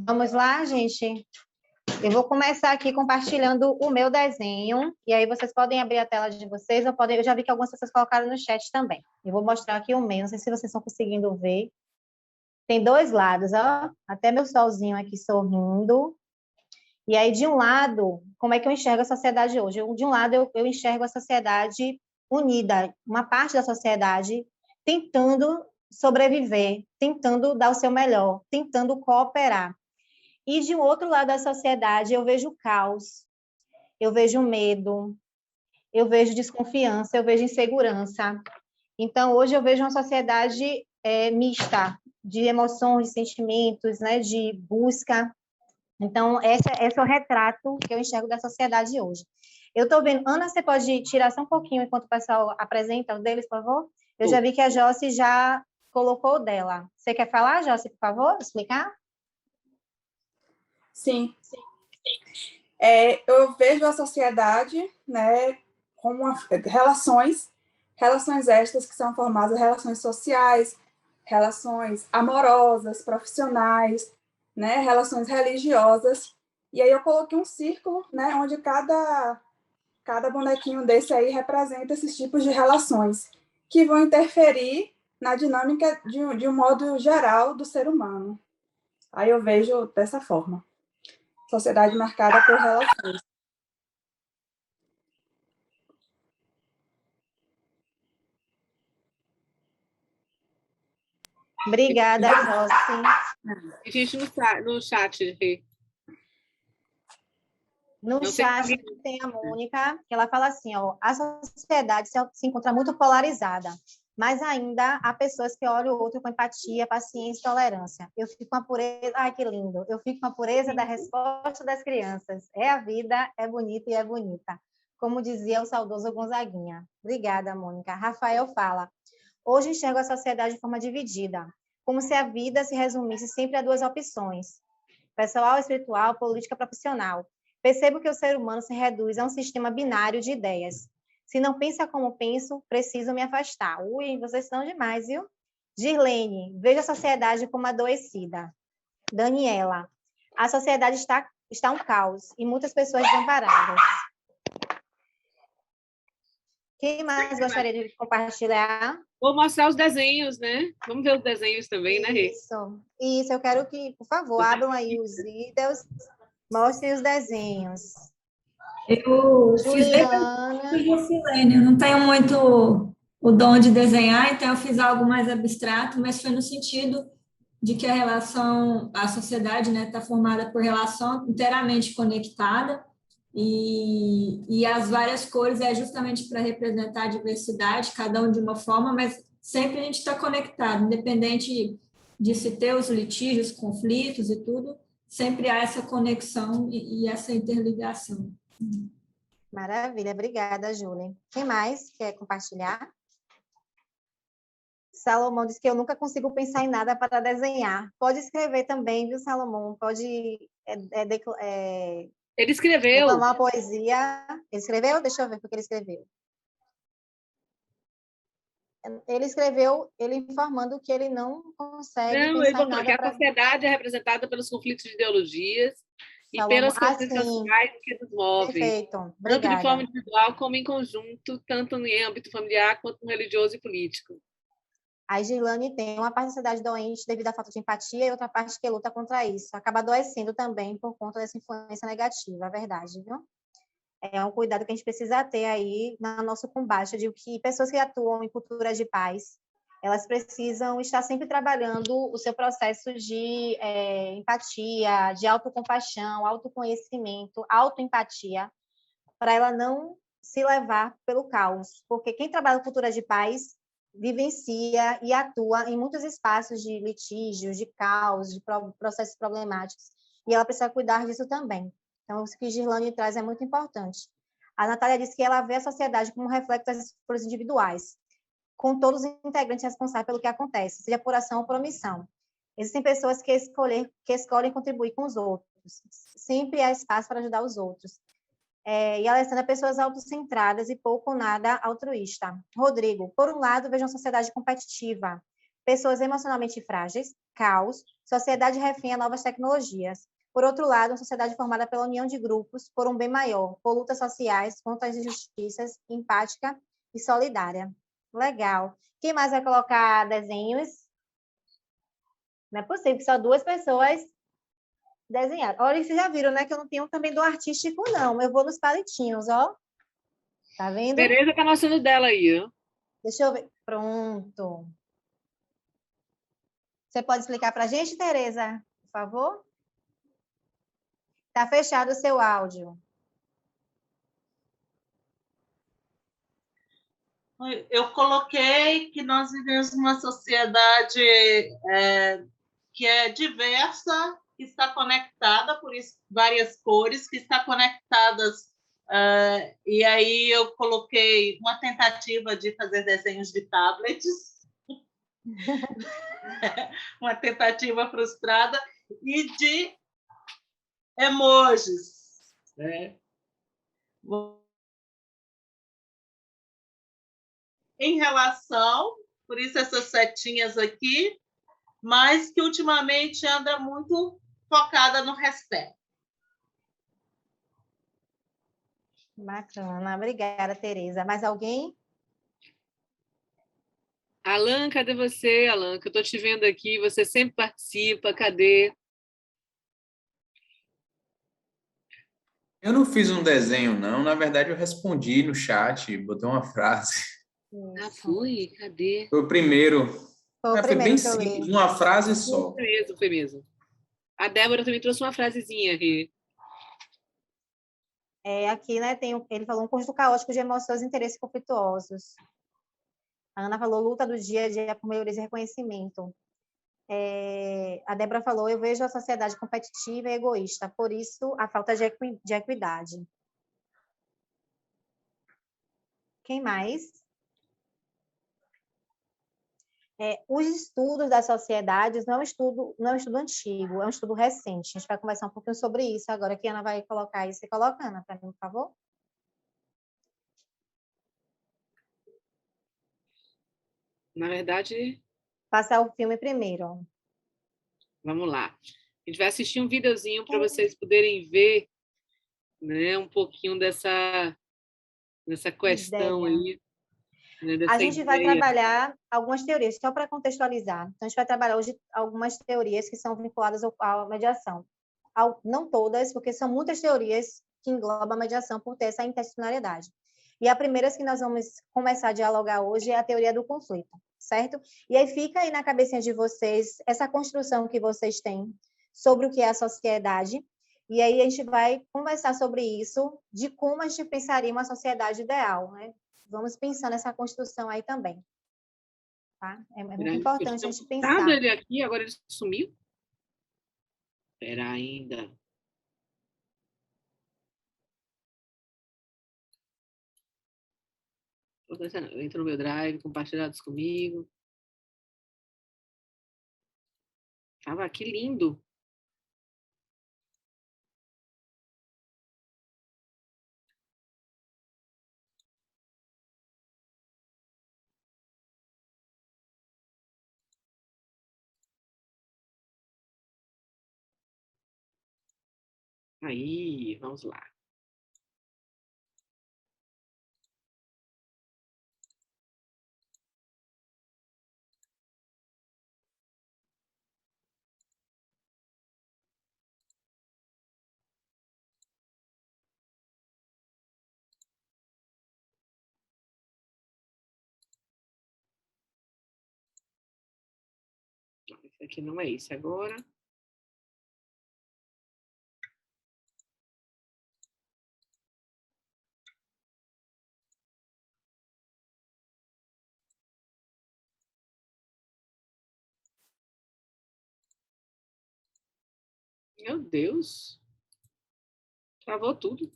Vamos lá, gente? Eu vou começar aqui compartilhando o meu desenho, e aí vocês podem abrir a tela de vocês, ou podem, eu já vi que algumas pessoas colocaram no chat também. Eu vou mostrar aqui o meu, não sei se vocês estão conseguindo ver. Tem dois lados, ó, até meu solzinho aqui sorrindo. E aí, de um lado, como é que eu enxergo a sociedade hoje? De um lado, eu enxergo a sociedade unida, uma parte da sociedade tentando sobreviver, tentando dar o seu melhor, tentando cooperar. E de um outro lado da sociedade, eu vejo caos, eu vejo medo, eu vejo desconfiança, eu vejo insegurança. Então, hoje eu vejo uma sociedade mista, de emoções, de sentimentos, né, de busca. Então, esse é o retrato que eu enxergo da sociedade hoje. Eu estou vendo... Ana, você pode tirar só um pouquinho enquanto o pessoal apresenta o deles, por favor? Eu já vi que a Josi já colocou o dela. Você quer falar, Josi, por favor? Explicar? Sim. Eu vejo a sociedade, né, como relações estas que são formadas, relações sociais, relações amorosas, profissionais, né, relações religiosas. E aí eu coloquei um círculo, né, onde cada bonequinho desse aí representa esses tipos de relações que vão interferir na dinâmica de um modo geral do ser humano. Aí eu vejo dessa forma. Sociedade marcada por relações. Obrigada, Josi. A gente no chat, Rê. No chat tem a Mônica, que ela fala assim, ó, a sociedade se encontra muito polarizada, mas ainda há pessoas que olham o outro com empatia, paciência e tolerância. Eu fico com a pureza... Ai, que lindo! Eu fico com a pureza da resposta das crianças. É a vida, é bonita e é bonita. como dizia o saudoso Gonzaguinha. Obrigada, Mônica. Rafael fala: hoje enxergo a sociedade de forma dividida, como se a vida se resumisse sempre a duas opções: pessoal, espiritual, política, profissional. Percebo que o ser humano se reduz a um sistema binário de ideias. Se não pensa como penso, preciso me afastar. Ui, vocês estão demais, viu? Girlene, vejo a sociedade como adoecida. Daniela, a sociedade está um caos e muitas pessoas desamparadas. Quem mais gostaria de compartilhar? Vou mostrar os desenhos, né? Vamos ver os desenhos também, né, Rê? Isso, eu quero que, por favor, abram aí os vídeos, mostrem os desenhos. Eu fiz Silene, eu não tenho muito o dom de desenhar, então eu fiz algo mais abstrato, mas foi no sentido de que a sociedade, né, está formada por relação inteiramente conectada, e as várias cores é justamente para representar a diversidade, cada um de uma forma, mas sempre a gente está conectado, independente de se ter os litígios, conflitos e tudo, sempre há essa conexão e essa interligação. Maravilha, obrigada, Júlia. Quem mais quer compartilhar? Salomão disse que eu nunca consigo pensar em nada para desenhar. Pode escrever também, viu, Salomão? Pode ele escreveu. Declamar uma poesia. Ele escreveu? Deixa eu ver o que ele escreveu. Ele escreveu, ele informando que ele não consegue pensar em nada. Que a sociedade é representada pelos conflitos de ideologias e pelas questões sociais que nos movem. Perfeito. Obrigada. Tanto de forma individual como em conjunto, tanto em âmbito familiar quanto no religioso e político. A Gilane tem uma parte da sociedade doente devido à falta de empatia e outra parte que luta contra isso. Acaba adoecendo também por conta dessa influência negativa, é verdade, viu? É um cuidado que a gente precisa ter aí no nosso combate, de que pessoas que atuam em cultura de paz, elas precisam estar sempre trabalhando o seu processo de empatia, de autocompaixão, autoconhecimento, autoempatia, para ela não se levar pelo caos. Porque quem trabalha em cultura de paz vivencia e atua em muitos espaços de litígios, de caos, de processos problemáticos, e ela precisa cuidar disso também. Então, o que Girlane traz é muito importante. A Natália disse que ela vê a sociedade como um reflexo das escolhas individuais, com todos os integrantes responsáveis pelo que acontece, seja por ação ou por omissão. Existem pessoas que escolhem contribuir com os outros. Sempre há espaço para ajudar os outros. E a Alessandra, pessoas autocentradas e pouco ou nada altruísta. Rodrigo, por um lado, vejo uma sociedade competitiva, pessoas emocionalmente frágeis, caos, sociedade refém a novas tecnologias. Por outro lado, uma sociedade formada pela união de grupos por um bem maior, por lutas sociais contra as injustiças, empática e solidária. Legal. Quem mais vai colocar desenhos? Não é possível que só duas pessoas desenharam. Olha, vocês já viram, né, que eu não tenho também do artístico, não. Eu vou nos palitinhos, ó. Tá vendo? Tereza tá mostrando dela aí, ó. Deixa eu ver. Pronto. Você pode explicar para a gente, Tereza, por favor? Está fechado o seu áudio. Eu coloquei que nós vivemos numa sociedade que é diversa, que está conectada, por isso várias cores, que está conectadas. E aí eu coloquei uma tentativa de fazer desenhos de tablets, uma tentativa frustrada, e de emojis. Em relação, por isso essas setinhas aqui, mas que ultimamente anda muito focada no respeito. Bacana, obrigada, Tereza. Mais alguém? Alan, cadê você, Alan? Que eu estou te vendo aqui, você sempre participa, cadê? Eu não fiz um desenho, não. Na verdade, eu respondi no chat, botei uma frase. Foi? Cadê? Foi o primeiro. Foi bem que eu li. simples, uma frase só. Foi mesmo. A Débora também trouxe uma frasezinha aqui. Aqui, né, ele falou um conjunto caótico de emoções e interesses conflituosos. A Ana falou luta do dia a dia por melhorias e reconhecimento. A Débora falou, eu vejo a sociedade competitiva e egoísta, por isso a falta de equidade. Quem mais? Os estudos das sociedades não é um estudo antigo, é um estudo recente. A gente vai conversar um pouquinho sobre isso agora, que a Ana vai colocar isso. Você coloca, Ana, para mim, por favor? Na verdade... Passar o filme primeiro. Vamos lá. A gente vai assistir um videozinho para vocês poderem ver, né, um pouquinho dessa questão aí. Né, a gente vai trabalhar algumas teorias, só para contextualizar. Então, a gente vai trabalhar hoje algumas teorias que são vinculadas à mediação. Não todas, porque são muitas teorias que englobam a mediação por ter essa interdisciplinariedade. E a primeira que nós vamos começar a dialogar hoje é a teoria do conflito, certo? E aí fica aí na cabecinha de vocês essa construção que vocês têm sobre o que é a sociedade. E aí a gente vai conversar sobre isso, de como a gente pensaria uma sociedade ideal, né? Vamos pensar nessa construção aí também. Tá? É muito importante a gente pensar. Ele aqui, agora ele sumiu? Espera ainda. Entra no meu drive, compartilhados comigo. Tava aqui lindo. Aí, vamos lá. Esse aqui não é esse agora. Meu Deus. Travou tudo.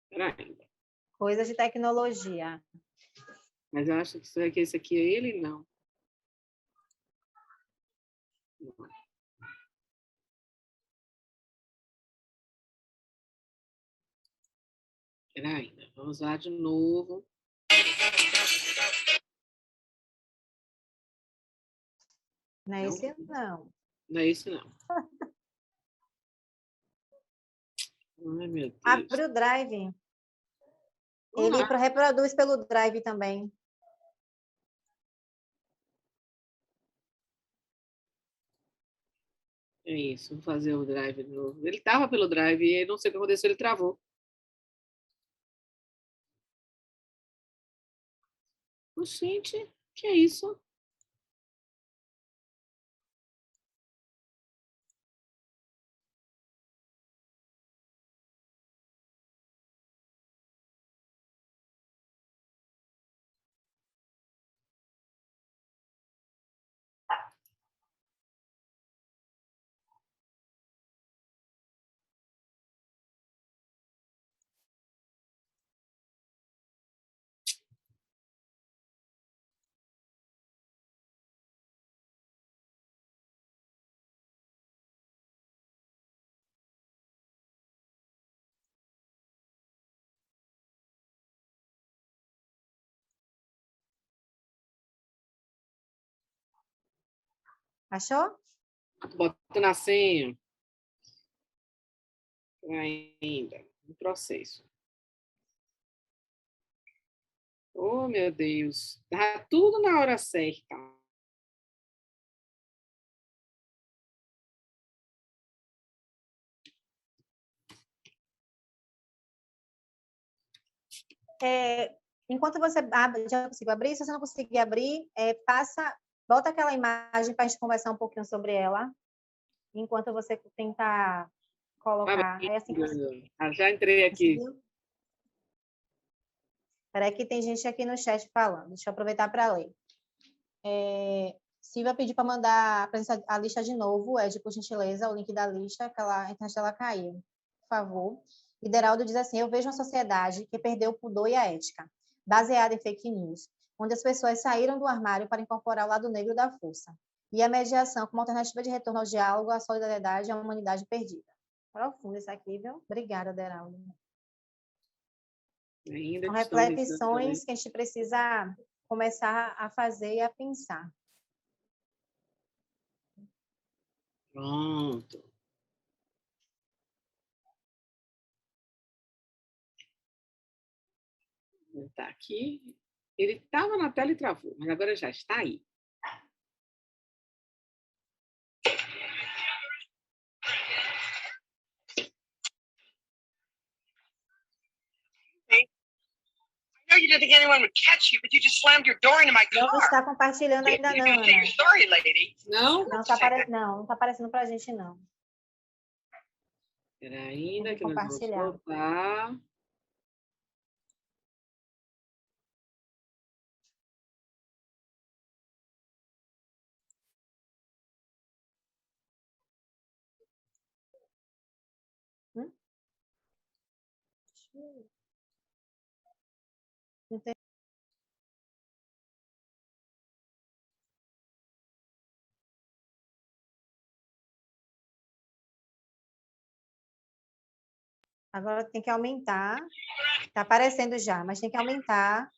Espera ainda. Coisas de tecnologia. Mas eu acho que esse aqui é ele, não. Espera ainda. Vamos lá de novo. Não é esse, não. Não é esse, não. Ai, meu Deus. Abre o drive. Ele reproduz pelo drive também. É isso, vou fazer o drive de novo. Ele estava pelo drive e não sei o que aconteceu, ele travou. Gente, que é isso? Achou? Botando a senha. Ainda, no processo. Oh, meu Deus. Tá tudo na hora certa. Enquanto você abre, já consigo abrir. Se você não conseguir abrir, bota aquela imagem para a gente conversar um pouquinho sobre ela, enquanto você tenta colocar. Já entrei aqui. Espera aí que tem gente aqui no chat falando. Deixa eu aproveitar para ler. Silvia pediu para mandar a lista de novo, Ed, por gentileza, o link da lista, que a internet dela caiu. Por favor. Lideraldo diz assim: eu vejo uma sociedade que perdeu o pudor e a ética. baseada em fake news, onde as pessoas saíram do armário para incorporar o lado negro da força, e a mediação como alternativa de retorno ao diálogo, à solidariedade e à humanidade perdida. Profundo isso aqui, viu? Obrigada, Deraldo. São reflexões que a gente precisa começar a fazer e a pensar. Pronto. Está aqui. Ele estava na tela e travou, mas agora já está aí. You didn't think anyone would catch you, but you just slammed your door into my car. Não está compartilhando ainda não, Ana. Sorry, lady. Não? Não está aparecendo para a gente, não. Espera ainda que nós vamos voltar. Não tem. Agora tem que aumentar. Está aparecendo já, mas tem que aumentar.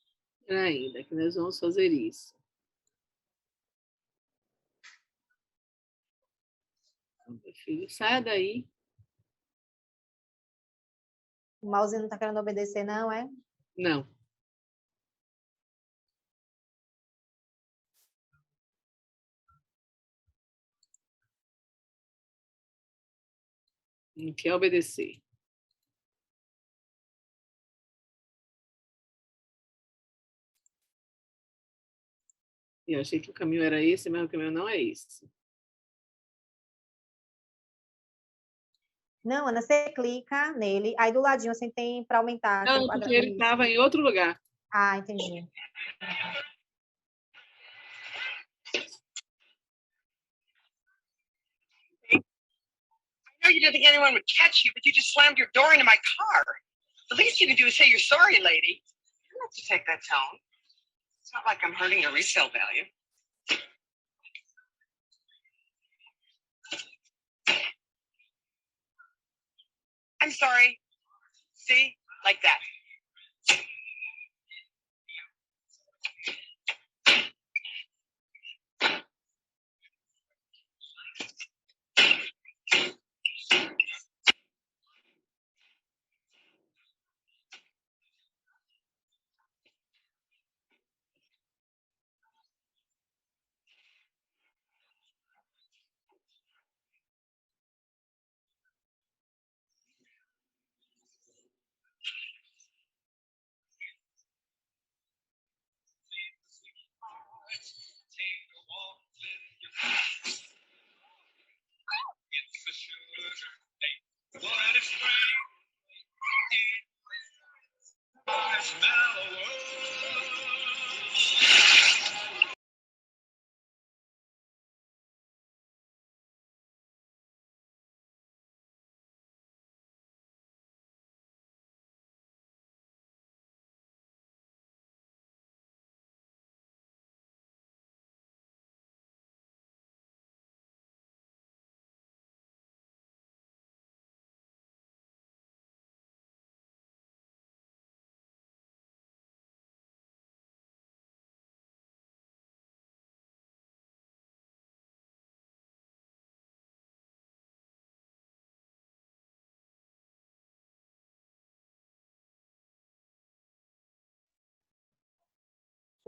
Ainda que nós vamos fazer isso. Meu filho, saia daí. O mouse não está querendo obedecer, não, é? Não. Não quer obedecer. Eu achei que o caminho era esse, mas o caminho não é esse. Não, Ana, você clica nele, aí do ladinho você tem para aumentar. Não, porque ele estava em outro lugar. Ah, entendi. I know you didn't think anyone would catch you, but you just slammed your door into my car. The least you can do is say you're sorry, lady. You don't have to take that tone. It's not like I'm hurting your resale value. I'm sorry. See? Like that.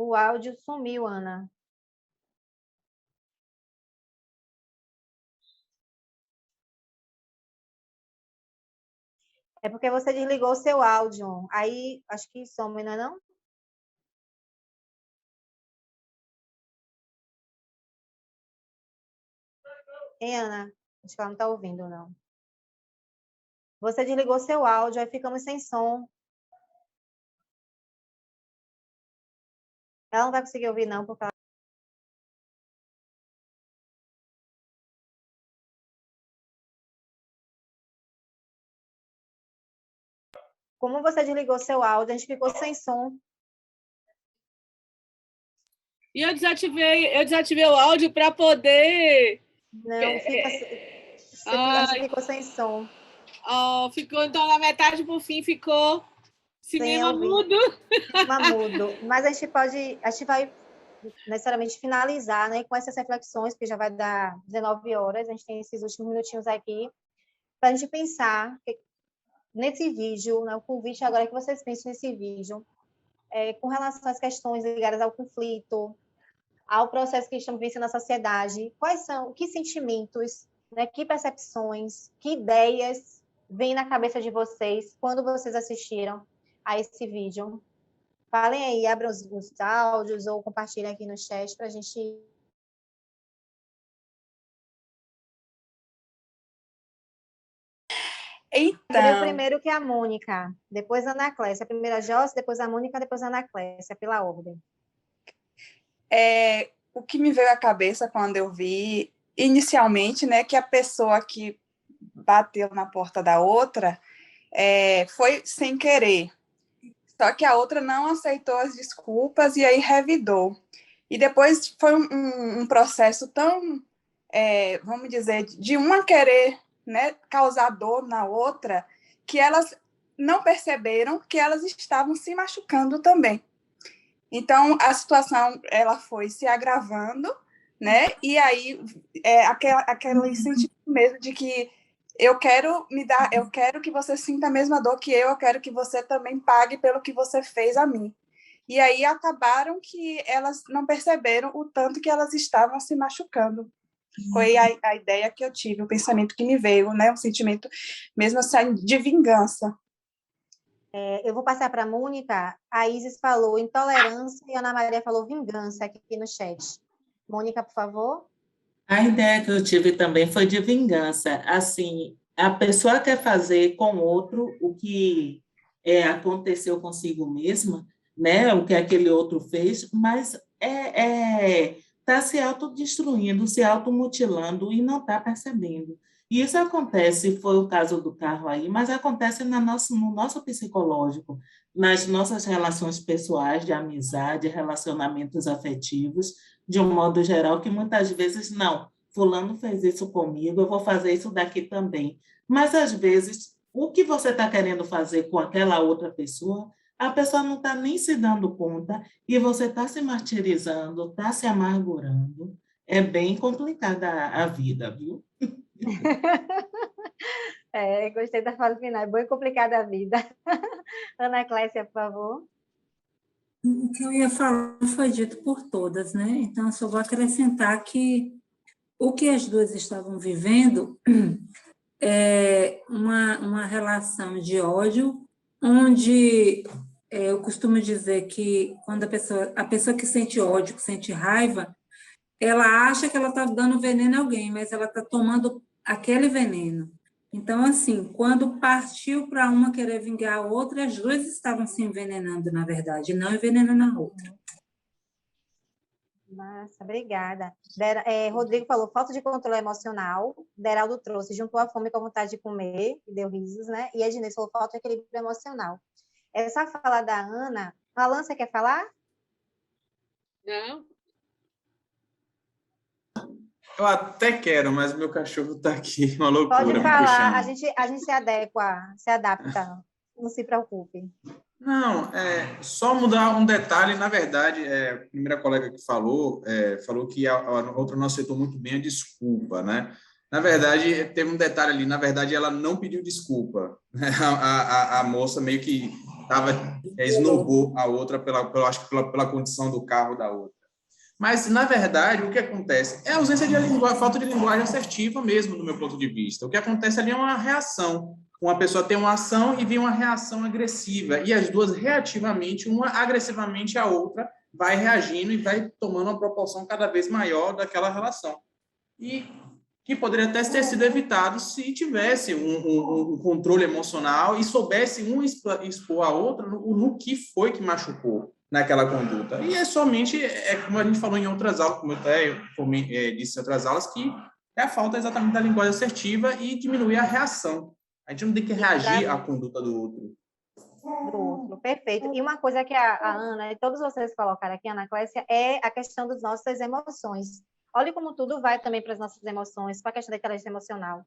O áudio sumiu, Ana. É porque você desligou o seu áudio. Aí, acho que some, não é não? Hein, Ana? Acho que ela não está ouvindo, não. Você desligou seu áudio, aí ficamos sem som. Ela não vai conseguir ouvir, não, porque ela... Como você desligou seu áudio, a gente ficou sem som. E eu desativei o áudio para poder... Não, ficou sem som. Ficou, então, na metade pro fim, ficou cinema mudo. Cinema mudo. Mas a gente vai necessariamente finalizar, né, com essas reflexões, que já vai dar 19 horas, a gente tem esses últimos minutinhos aqui, para a gente pensar nesse vídeo, né, o convite agora é que vocês pensem nesse vídeo, com relação às questões ligadas ao conflito, ao processo que estamos vivendo na sociedade, que sentimentos, né, que percepções, que ideias vêm na cabeça de vocês quando vocês assistiram a esse vídeo. Falem aí, abram os áudios ou compartilhem aqui no chat para a gente... Então... Primeiro que a Mônica, depois a Ana Clécia. Primeiro a Joyce, depois a Mônica, depois a Ana Clécia, pela ordem. O que me veio à cabeça quando eu vi, inicialmente, né, que a pessoa que bateu na porta da outra foi sem querer. Só que a outra não aceitou as desculpas e aí revidou. E depois foi um processo tão, vamos dizer, de uma querer, né, causar dor na outra, que elas não perceberam que elas estavam se machucando também. Então, a situação ela foi se agravando, né? E aí aquele sentimento mesmo de que eu quero que você sinta a mesma dor que eu quero que você também pague pelo que você fez a mim. E aí acabaram que elas não perceberam o tanto que elas estavam se machucando. Foi a ideia que eu tive, o pensamento que me veio, né? Um sentimento mesmo assim de vingança. Eu vou passar para a Mônica. A Isis falou intolerância e a Ana Maria falou vingança aqui no chat. Mônica, por favor. A ideia que eu tive também foi de vingança. Assim, a pessoa quer fazer com o outro o que aconteceu consigo mesma, né? O que aquele outro fez, mas está se autodestruindo, se automutilando e não está percebendo. E isso acontece, foi o caso do carro aí, mas acontece no nosso psicológico, nas nossas relações pessoais, de amizade, relacionamentos afetivos, de um modo geral, que muitas vezes, não, fulano fez isso comigo, eu vou fazer isso daqui também. Mas, às vezes, o que você está querendo fazer com aquela outra pessoa, a pessoa não está nem se dando conta e você está se martirizando, está se amargurando. É bem complicada a vida, viu? Gostei da fala final, é bem complicada a vida. Ana Clécia, por favor. O que eu ia falar foi dito por todas, né? Então, eu só vou acrescentar que o que as duas estavam vivendo é uma relação de ódio, onde eu costumo dizer que quando a pessoa que sente ódio, que sente raiva, ela acha que ela está dando veneno a alguém, mas ela está tomando aquele veneno. Então, assim, quando partiu para uma querer vingar a outra, as duas estavam se envenenando, na verdade, não envenenando a outra. Massa, obrigada. Rodrigo falou falta de controle emocional. Deraldo trouxe, juntou a fome com a vontade de comer, e deu risos, né? E a Ednei falou falta de equilíbrio emocional. Essa fala da Ana... Alan, você quer falar? Não. Eu até quero, mas meu cachorro está aqui, uma loucura. Pode falar, a gente se adapta, não se preocupe. Não, só mudar um detalhe, na verdade, a primeira colega que falou que a outra não aceitou muito bem a desculpa, né? Na verdade, teve um detalhe ali, na verdade, ela não pediu desculpa, né? A moça meio que esnobou a outra acho que pela condição do carro da outra. Mas, na verdade, o que acontece? É a ausência de linguagem, falta de linguagem assertiva mesmo, do meu ponto de vista. O que acontece ali é uma reação. Uma pessoa tem uma ação e vem uma reação agressiva. E as duas reativamente, uma agressivamente, a outra vai reagindo e vai tomando uma proporção cada vez maior daquela relação. E que poderia até ter sido evitado se tivesse um controle emocional e soubesse um expor a outra no que foi que machucou naquela conduta. E é somente, como a gente falou em outras aulas, como eu até disse em outras aulas, que é a falta exatamente da linguagem assertiva e diminuir a reação. A gente não tem que reagir à conduta do outro. do outro, perfeito. E uma coisa que a Ana e todos vocês colocaram aqui, Ana Clécia, é a questão das nossas emoções. Olha como tudo vai também para as nossas emoções, para a questão da inteligência emocional.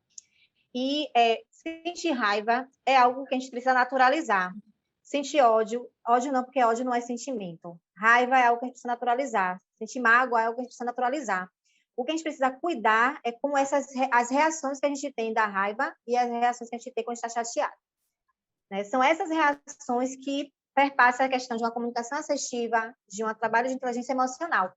E sentir raiva é algo que a gente precisa naturalizar. Sentir ódio não, porque ódio não é sentimento. Raiva é algo que a gente precisa naturalizar. Sentir mágoa é algo que a gente precisa naturalizar. O que a gente precisa cuidar é com as reações que a gente tem da raiva e as reações que a gente tem quando está chateado. Né? São essas reações que perpassam a questão de uma comunicação assertiva, de um trabalho de inteligência emocional.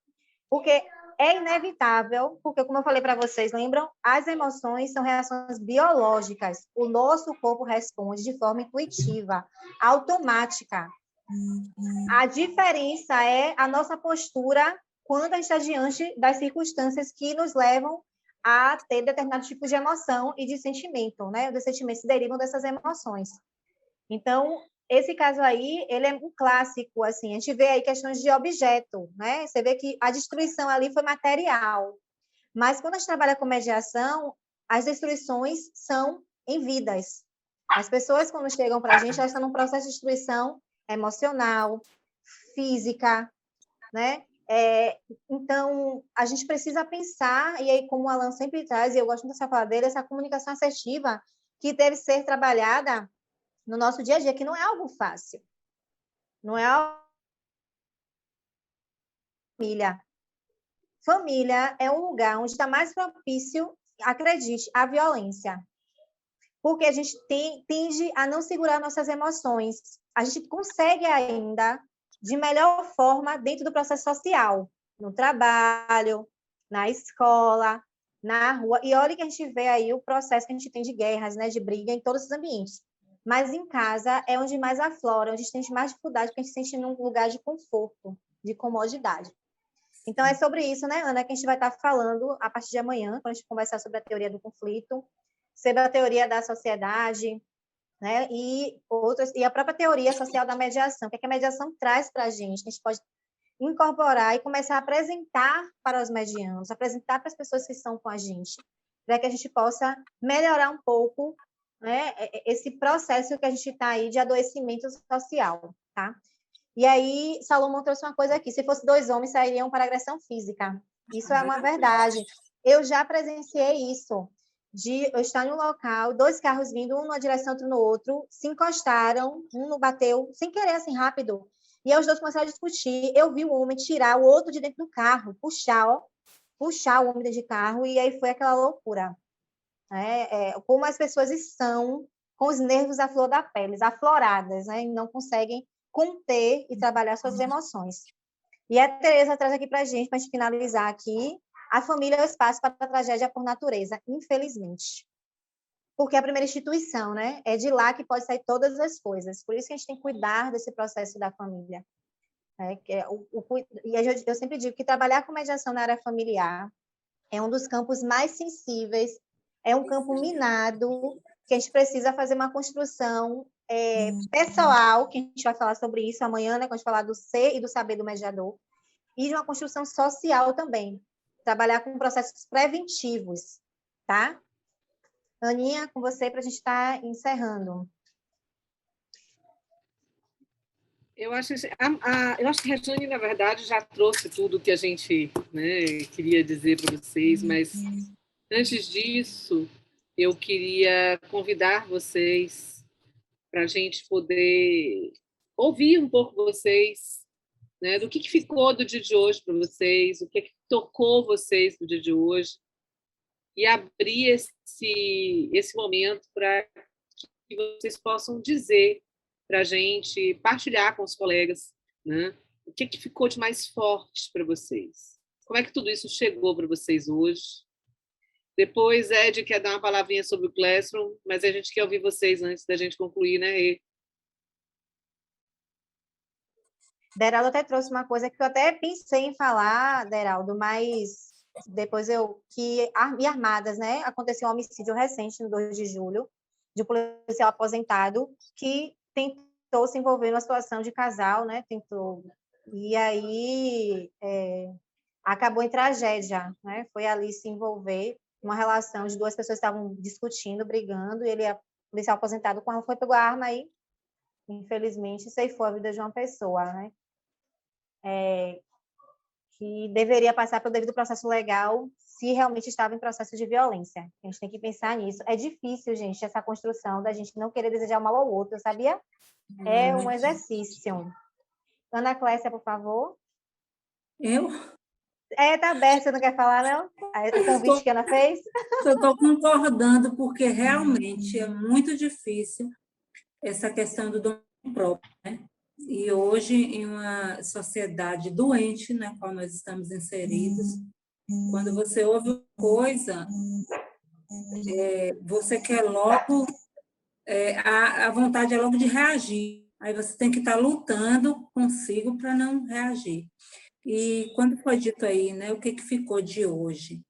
Porque é inevitável, porque, como eu falei para vocês, lembram? As emoções são reações biológicas. O nosso corpo responde de forma intuitiva, automática. A diferença é a nossa postura quando a gente está diante das circunstâncias que nos levam a ter determinado tipo de emoção e de sentimento, né? Os sentimentos derivam dessas emoções. Então, esse caso aí, ele é um clássico, assim, a gente vê aí questões de objeto, né? Você vê que a destruição ali foi material, mas quando a gente trabalha com mediação, as destruições são em vidas. As pessoas, quando chegam para a gente, elas estão num processo de destruição emocional, física, né? Então, a gente precisa pensar, e aí, como o Alan sempre traz, e eu gosto muito dessa fala dele, essa comunicação assertiva que deve ser trabalhada no nosso dia a dia, que não é algo fácil. Não é algo... Família. Família é um lugar onde está mais propício, acredite, à violência. Porque a gente tende a não segurar nossas emoções. A gente consegue ainda, de melhor forma, dentro do processo social, no trabalho, na escola, na rua. E olha que a gente vê aí o processo que a gente tem de guerras, né, de briga em todos os ambientes. Mas em casa é onde mais aflora, onde a gente tem mais dificuldade, porque a gente se sente num lugar de conforto, de comodidade. Então, é sobre isso, né, Ana, que a gente vai estar falando a partir de amanhã, quando a gente conversar sobre a teoria do conflito, sobre a teoria da sociedade, né, e a própria teoria social da mediação, o que a mediação traz para a gente pode incorporar e começar a apresentar para os medianos, apresentar para as pessoas que estão com a gente, para que a gente possa melhorar um pouco, né, esse processo que a gente está aí de adoecimento social, tá? E aí, Salomão trouxe uma coisa aqui, se fosse 2 homens, sairiam para agressão física. Isso é uma verdade. Eu já presenciei isso, de eu estar no local, 2 carros vindo, um numa direção, outro no outro, se encostaram, um no bateu, sem querer, assim, rápido. E aí os 2 começaram a discutir, eu vi o homem tirar o outro de dentro do carro, puxar o homem dentro de carro, e aí foi aquela loucura. Como as pessoas estão com os nervos à flor da pele, afloradas, né? E não conseguem conter e trabalhar suas emoções. E a Tereza traz aqui para a gente finalizar aqui, a família é o espaço para a tragédia por natureza, infelizmente. Porque é a primeira instituição, né? É de lá que pode sair todas as coisas. Por isso que a gente tem que cuidar desse processo da família. E eu sempre digo que trabalhar com mediação na área familiar é um dos campos mais sensíveis, é um campo minado, que a gente precisa fazer uma construção pessoal, que a gente vai falar sobre isso amanhã, né, quando a gente falar do ser e do saber do mediador, e de uma construção social também, trabalhar com processos preventivos, tá? Aninha, com você, para a gente estar encerrando. Eu acho que a Rejane, na verdade, já trouxe tudo que a gente, né, queria dizer para vocês, mas antes disso, eu queria convidar vocês para a gente poder ouvir um pouco vocês, né, do que ficou do dia de hoje para vocês, o que tocou vocês no dia de hoje, e abrir esse momento para que vocês possam dizer para a gente, partilhar com os colegas, né, o que ficou de mais forte para vocês. Como é que tudo isso chegou para vocês hoje? Depois, Ed quer dar uma palavrinha sobre o Classroom, mas a gente quer ouvir vocês antes da gente concluir, né, Deraldo até trouxe uma coisa que eu até pensei em falar, Deraldo, mas depois em Armadas, né? Aconteceu um homicídio recente, no 2 de julho, de um policial aposentado que tentou se envolver numa situação de casal, né? E aí acabou em tragédia, né? Foi ali se envolver uma relação de 2 pessoas que estavam discutindo, brigando, e ele, policial aposentado, quando foi, pegou a arma aí infelizmente, ceifou a vida de uma pessoa, né? Que deveria passar pelo devido processo legal se realmente estava em processo de violência. A gente tem que pensar nisso. É difícil, gente, essa construção da gente não querer desejar o mal ao outro, sabia? É um exercício. Ana Clécia, por favor. Eu? Tá aberto, você não quer falar, não? O convite que a Ana fez? Eu estou concordando, porque realmente é muito difícil essa questão do dom próprio, né? E hoje, em uma sociedade doente na qual nós estamos inseridos, quando você ouve uma coisa, você quer logo, a vontade é logo de reagir. Aí você tem que estar lutando consigo para não reagir. E quando foi dito aí, né, o que ficou de hoje?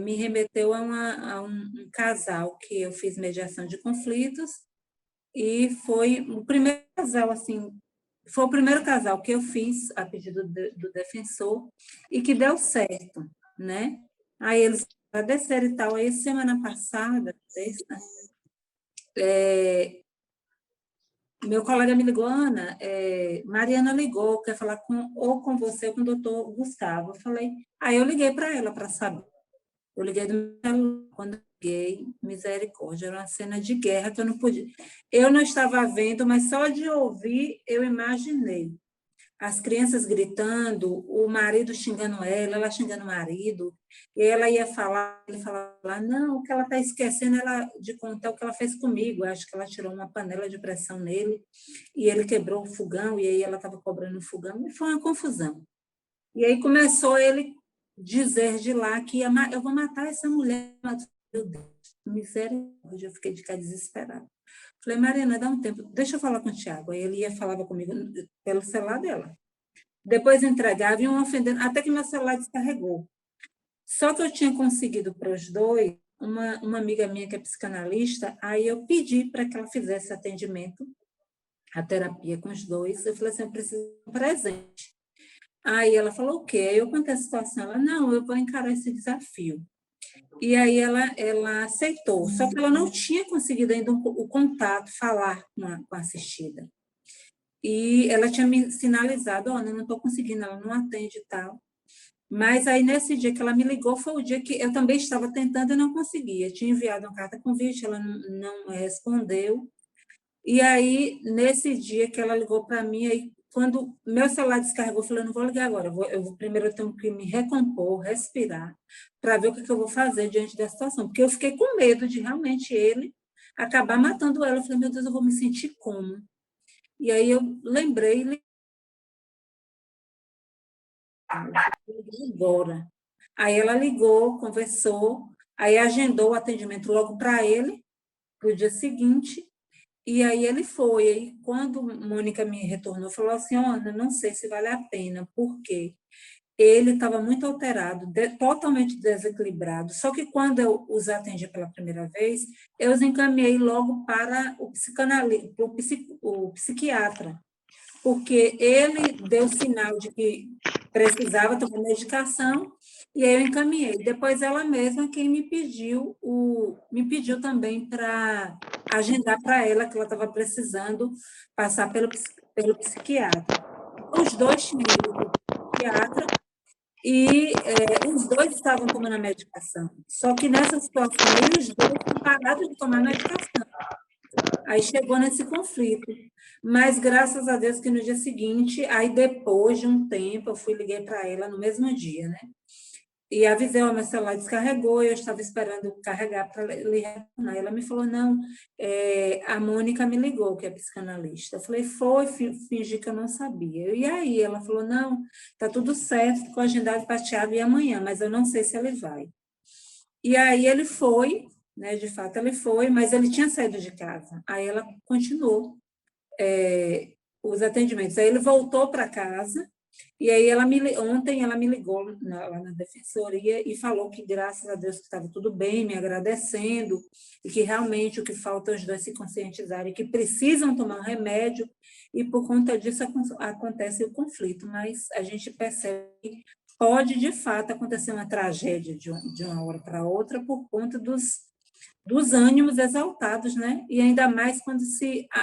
Me remeteu a um casal que eu fiz mediação de conflitos, e foi o primeiro casal, assim, foi o primeiro casal que eu fiz a pedido do defensor e que deu certo, né? Aí eles agradeceram e tal. Aí, semana passada, sexta, meu colega me ligou, Ana, Mariana ligou, quer falar ou com você ou com o doutor Gustavo. Aí eu liguei para ela para saber. Eu liguei do meu celular, quando eu liguei, misericórdia, era uma cena de guerra que eu não podia. Eu não estava vendo, mas só de ouvir eu imaginei. As crianças gritando, o marido xingando ela xingando o marido, e ela ia falar, ele falava, não, o que ela está esquecendo de contar o que ela fez comigo. Acho que ela tirou uma panela de pressão nele, e ele quebrou o fogão, e aí ela estava cobrando o fogão, e foi uma confusão. E aí começou ele dizer de lá que eu vou matar essa mulher. Meu Deus, misericórdia, eu fiquei de cá desesperada. Falei, Mariana, dá um tempo, deixa eu falar com o Tiago. Aí ele falava comigo pelo celular dela. Depois entregava e iam ofendendo, até que meu celular descarregou. Só que eu tinha conseguido para os dois, uma amiga minha que é psicanalista, aí eu pedi para que ela fizesse atendimento, a terapia com os dois. Eu falei assim, eu preciso de um presente. Aí ela falou, o quê? Aí eu contei a situação. Ela, não, eu vou encarar esse desafio. E aí ela aceitou, só que ela não tinha conseguido ainda o contato, falar com a assistida. E ela tinha me sinalizado, Ana, não estou conseguindo, ela não atende e tal. Mas aí, nesse dia que ela me ligou, foi o dia que eu também estava tentando e não conseguia. Eu tinha enviado uma carta convite, ela não respondeu. E aí, nesse dia que ela ligou para mim, aí, quando meu celular descarregou, eu falei, não vou ligar agora, primeiro eu tenho que me recompor, respirar, para ver o que eu vou fazer diante da situação, porque eu fiquei com medo de realmente ele acabar matando ela. Eu falei, meu Deus, eu vou me sentir como? E aí eu lembrei agora. Aí ela ligou, conversou, aí agendou o atendimento logo para ele, para o dia seguinte. E aí ele foi. Aí, quando Mônica me retornou, falou assim, Ana, não sei se vale a pena, porque ele estava muito alterado, totalmente desequilibrado. Só que quando eu os atendi pela primeira vez, eu os encaminhei logo para o psicanalista, o psiquiatra, porque ele deu sinal de que precisava tomar medicação, e aí eu encaminhei. Depois ela mesma quem me pediu também para agendar para ela, que ela estava precisando passar pelo psiquiatra. Os dois tinham ido para o psiquiatra e os dois estavam tomando a medicação. Só que nessa situação, os dois tinham parado de tomar a medicação. Aí chegou nesse conflito. Mas, graças a Deus, que no dia seguinte, aí depois de um tempo, eu liguei para ela no mesmo dia, né? E avisei, meu celular descarregou, eu estava esperando carregar para lhe retornar. Ela me falou, não, a Mônica me ligou, que é psicanalista. Eu falei, fingi que eu não sabia. E aí ela falou, não, está tudo certo, ficou agendado para Tiago e amanhã, mas eu não sei se ele vai. E aí ele foi, né, de fato ele foi, mas ele tinha saído de casa. Aí ela continuou os atendimentos. Aí ele voltou para casa, e aí ontem ela me ligou lá na defensoria e falou que, graças a Deus, que estava tudo bem, me agradecendo, e que realmente o que falta é os dois se conscientizarem, que precisam tomar um remédio, e por conta disso acontece o conflito. Mas a gente percebe que pode, de fato, acontecer uma tragédia de uma hora para outra por conta dos ânimos exaltados, né? E ainda mais quando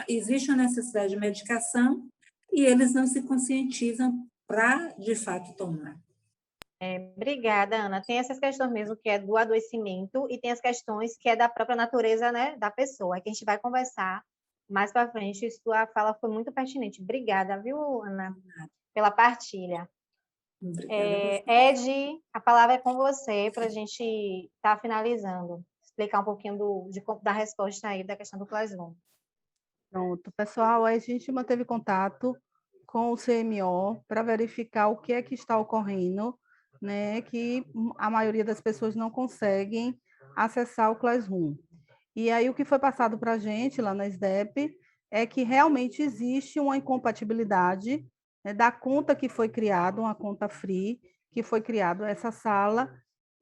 existe a necessidade de medicação e eles não se conscientizam para, de fato, tomar. Obrigada, Ana. Tem essas questões mesmo que é do adoecimento e tem as questões que é da própria natureza, né, da pessoa, que a gente vai conversar mais para frente. Sua fala foi muito pertinente. Obrigada, viu, Ana, pela partilha. Ed, a palavra é com você para a gente estar finalizando. Explicar um pouquinho da resposta aí da questão do Classroom. Pronto, pessoal, a gente manteve contato com o CMO para verificar o que é que está ocorrendo, né, que a maioria das pessoas não conseguem acessar o Classroom. E aí o que foi passado para a gente lá na SDEP é que realmente existe uma incompatibilidade, né, da conta que foi criada, uma conta free, que foi criada essa sala,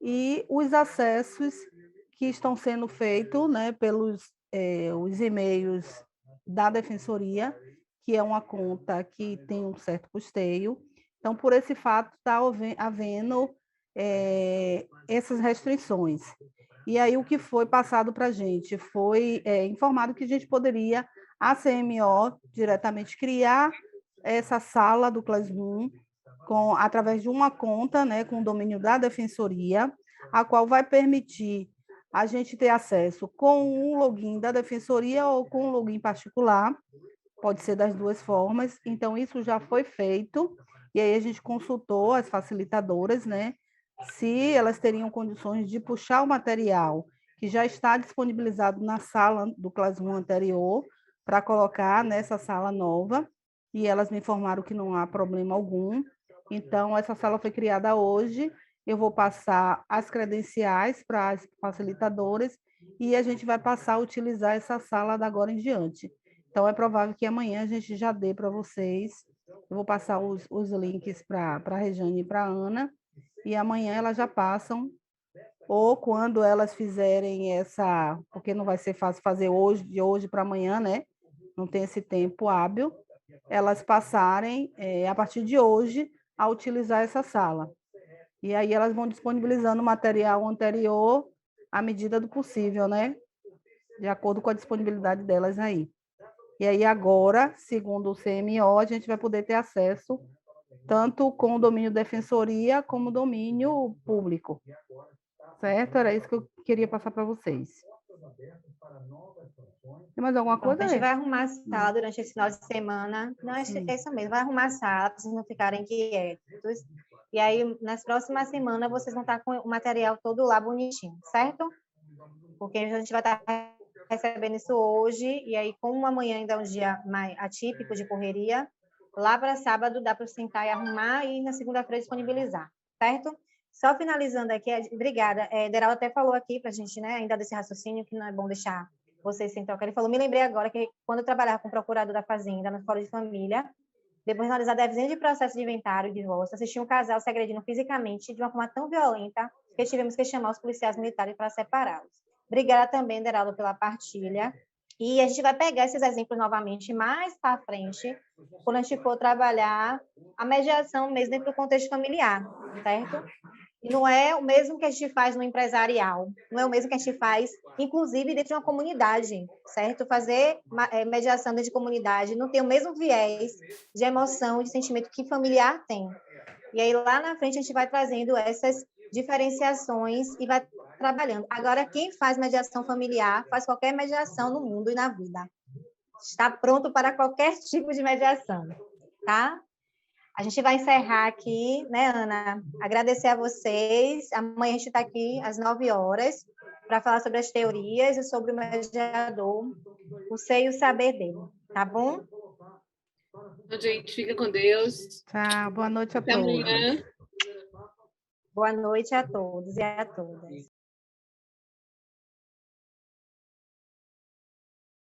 e os acessos que estão sendo feitos, né, pelos os e-mails da Defensoria, que é uma conta que tem um certo custeio. Então, por esse fato, está havendo essas restrições. E aí, o que foi passado para a gente? Foi informado que a gente poderia, a CMO, diretamente criar essa sala do Classroom através de uma conta, né, com o domínio da Defensoria, a qual vai permitir a gente ter acesso com um login da Defensoria ou com um login particular, pode ser das duas formas. Então, isso já foi feito, e aí a gente consultou as facilitadoras, né, se elas teriam condições de puxar o material que já está disponibilizado na sala do Classroom anterior, para colocar nessa sala nova, e elas me informaram que não há problema algum. Então, essa sala foi criada hoje, eu vou passar as credenciais para as facilitadoras e a gente vai passar a utilizar essa sala da agora em diante. Então, é provável que amanhã a gente já dê para vocês. Eu vou passar os links para a Rejane e para a Ana, e amanhã elas já passam, ou quando elas fizerem essa, porque não vai ser fácil fazer hoje, de hoje para amanhã, né? Não tem esse tempo hábil, elas passarem, a partir de hoje, a utilizar essa sala. E aí elas vão disponibilizando o material anterior à medida do possível, né? De acordo com a disponibilidade delas aí. E aí agora, segundo o CMO, a gente vai poder ter acesso tanto com o domínio Defensoria como domínio público. Certo? Era isso que eu queria passar para vocês. Tem mais alguma coisa? A gente vai arrumar a sala durante esse final de semana. Não, é isso mesmo. Vai arrumar a sala para vocês não ficarem quietos. E aí, nas próximas semanas, vocês vão estar com o material todo lá bonitinho, certo? Porque a gente vai estar recebendo isso hoje. E aí, como amanhã ainda é um dia mais atípico de correria, lá para sábado dá para sentar e arrumar e na segunda-feira disponibilizar, certo? Só finalizando aqui, obrigada. Deral até falou aqui para a gente, né, ainda desse raciocínio, que não é bom deixar vocês sem trocar. Ele falou, me lembrei agora que quando eu trabalhava com o procurador da Fazenda, na Escola de Família, depois de analisar dezenas de processos de inventário e divórcio, assisti um casal se agredindo fisicamente de uma forma tão violenta que tivemos que chamar os policiais militares para separá-los. Obrigada também, Deraldo, pela partilha. E a gente vai pegar esses exemplos novamente mais para frente, quando a gente for trabalhar a mediação mesmo dentro do contexto familiar, certo? E não é o mesmo que a gente faz no empresarial, não é o mesmo que a gente faz, inclusive, dentro de uma comunidade, certo? Fazer mediação dentro de comunidade não tem o mesmo viés de emoção, de sentimento que familiar tem. E aí, lá na frente, a gente vai trazendo essas diferenciações e vai trabalhando. Agora, quem faz mediação familiar faz qualquer mediação no mundo e na vida. Está pronto para qualquer tipo de mediação, tá? A gente vai encerrar aqui, né, Ana? Agradecer a vocês. Amanhã a gente está aqui às 9 horas para falar sobre as teorias e sobre o mediador, o ser e o saber dele, tá bom? Então, gente, fica com Deus. Tchau, boa noite a Até todos. Amanhã. Boa noite a todos e a todas.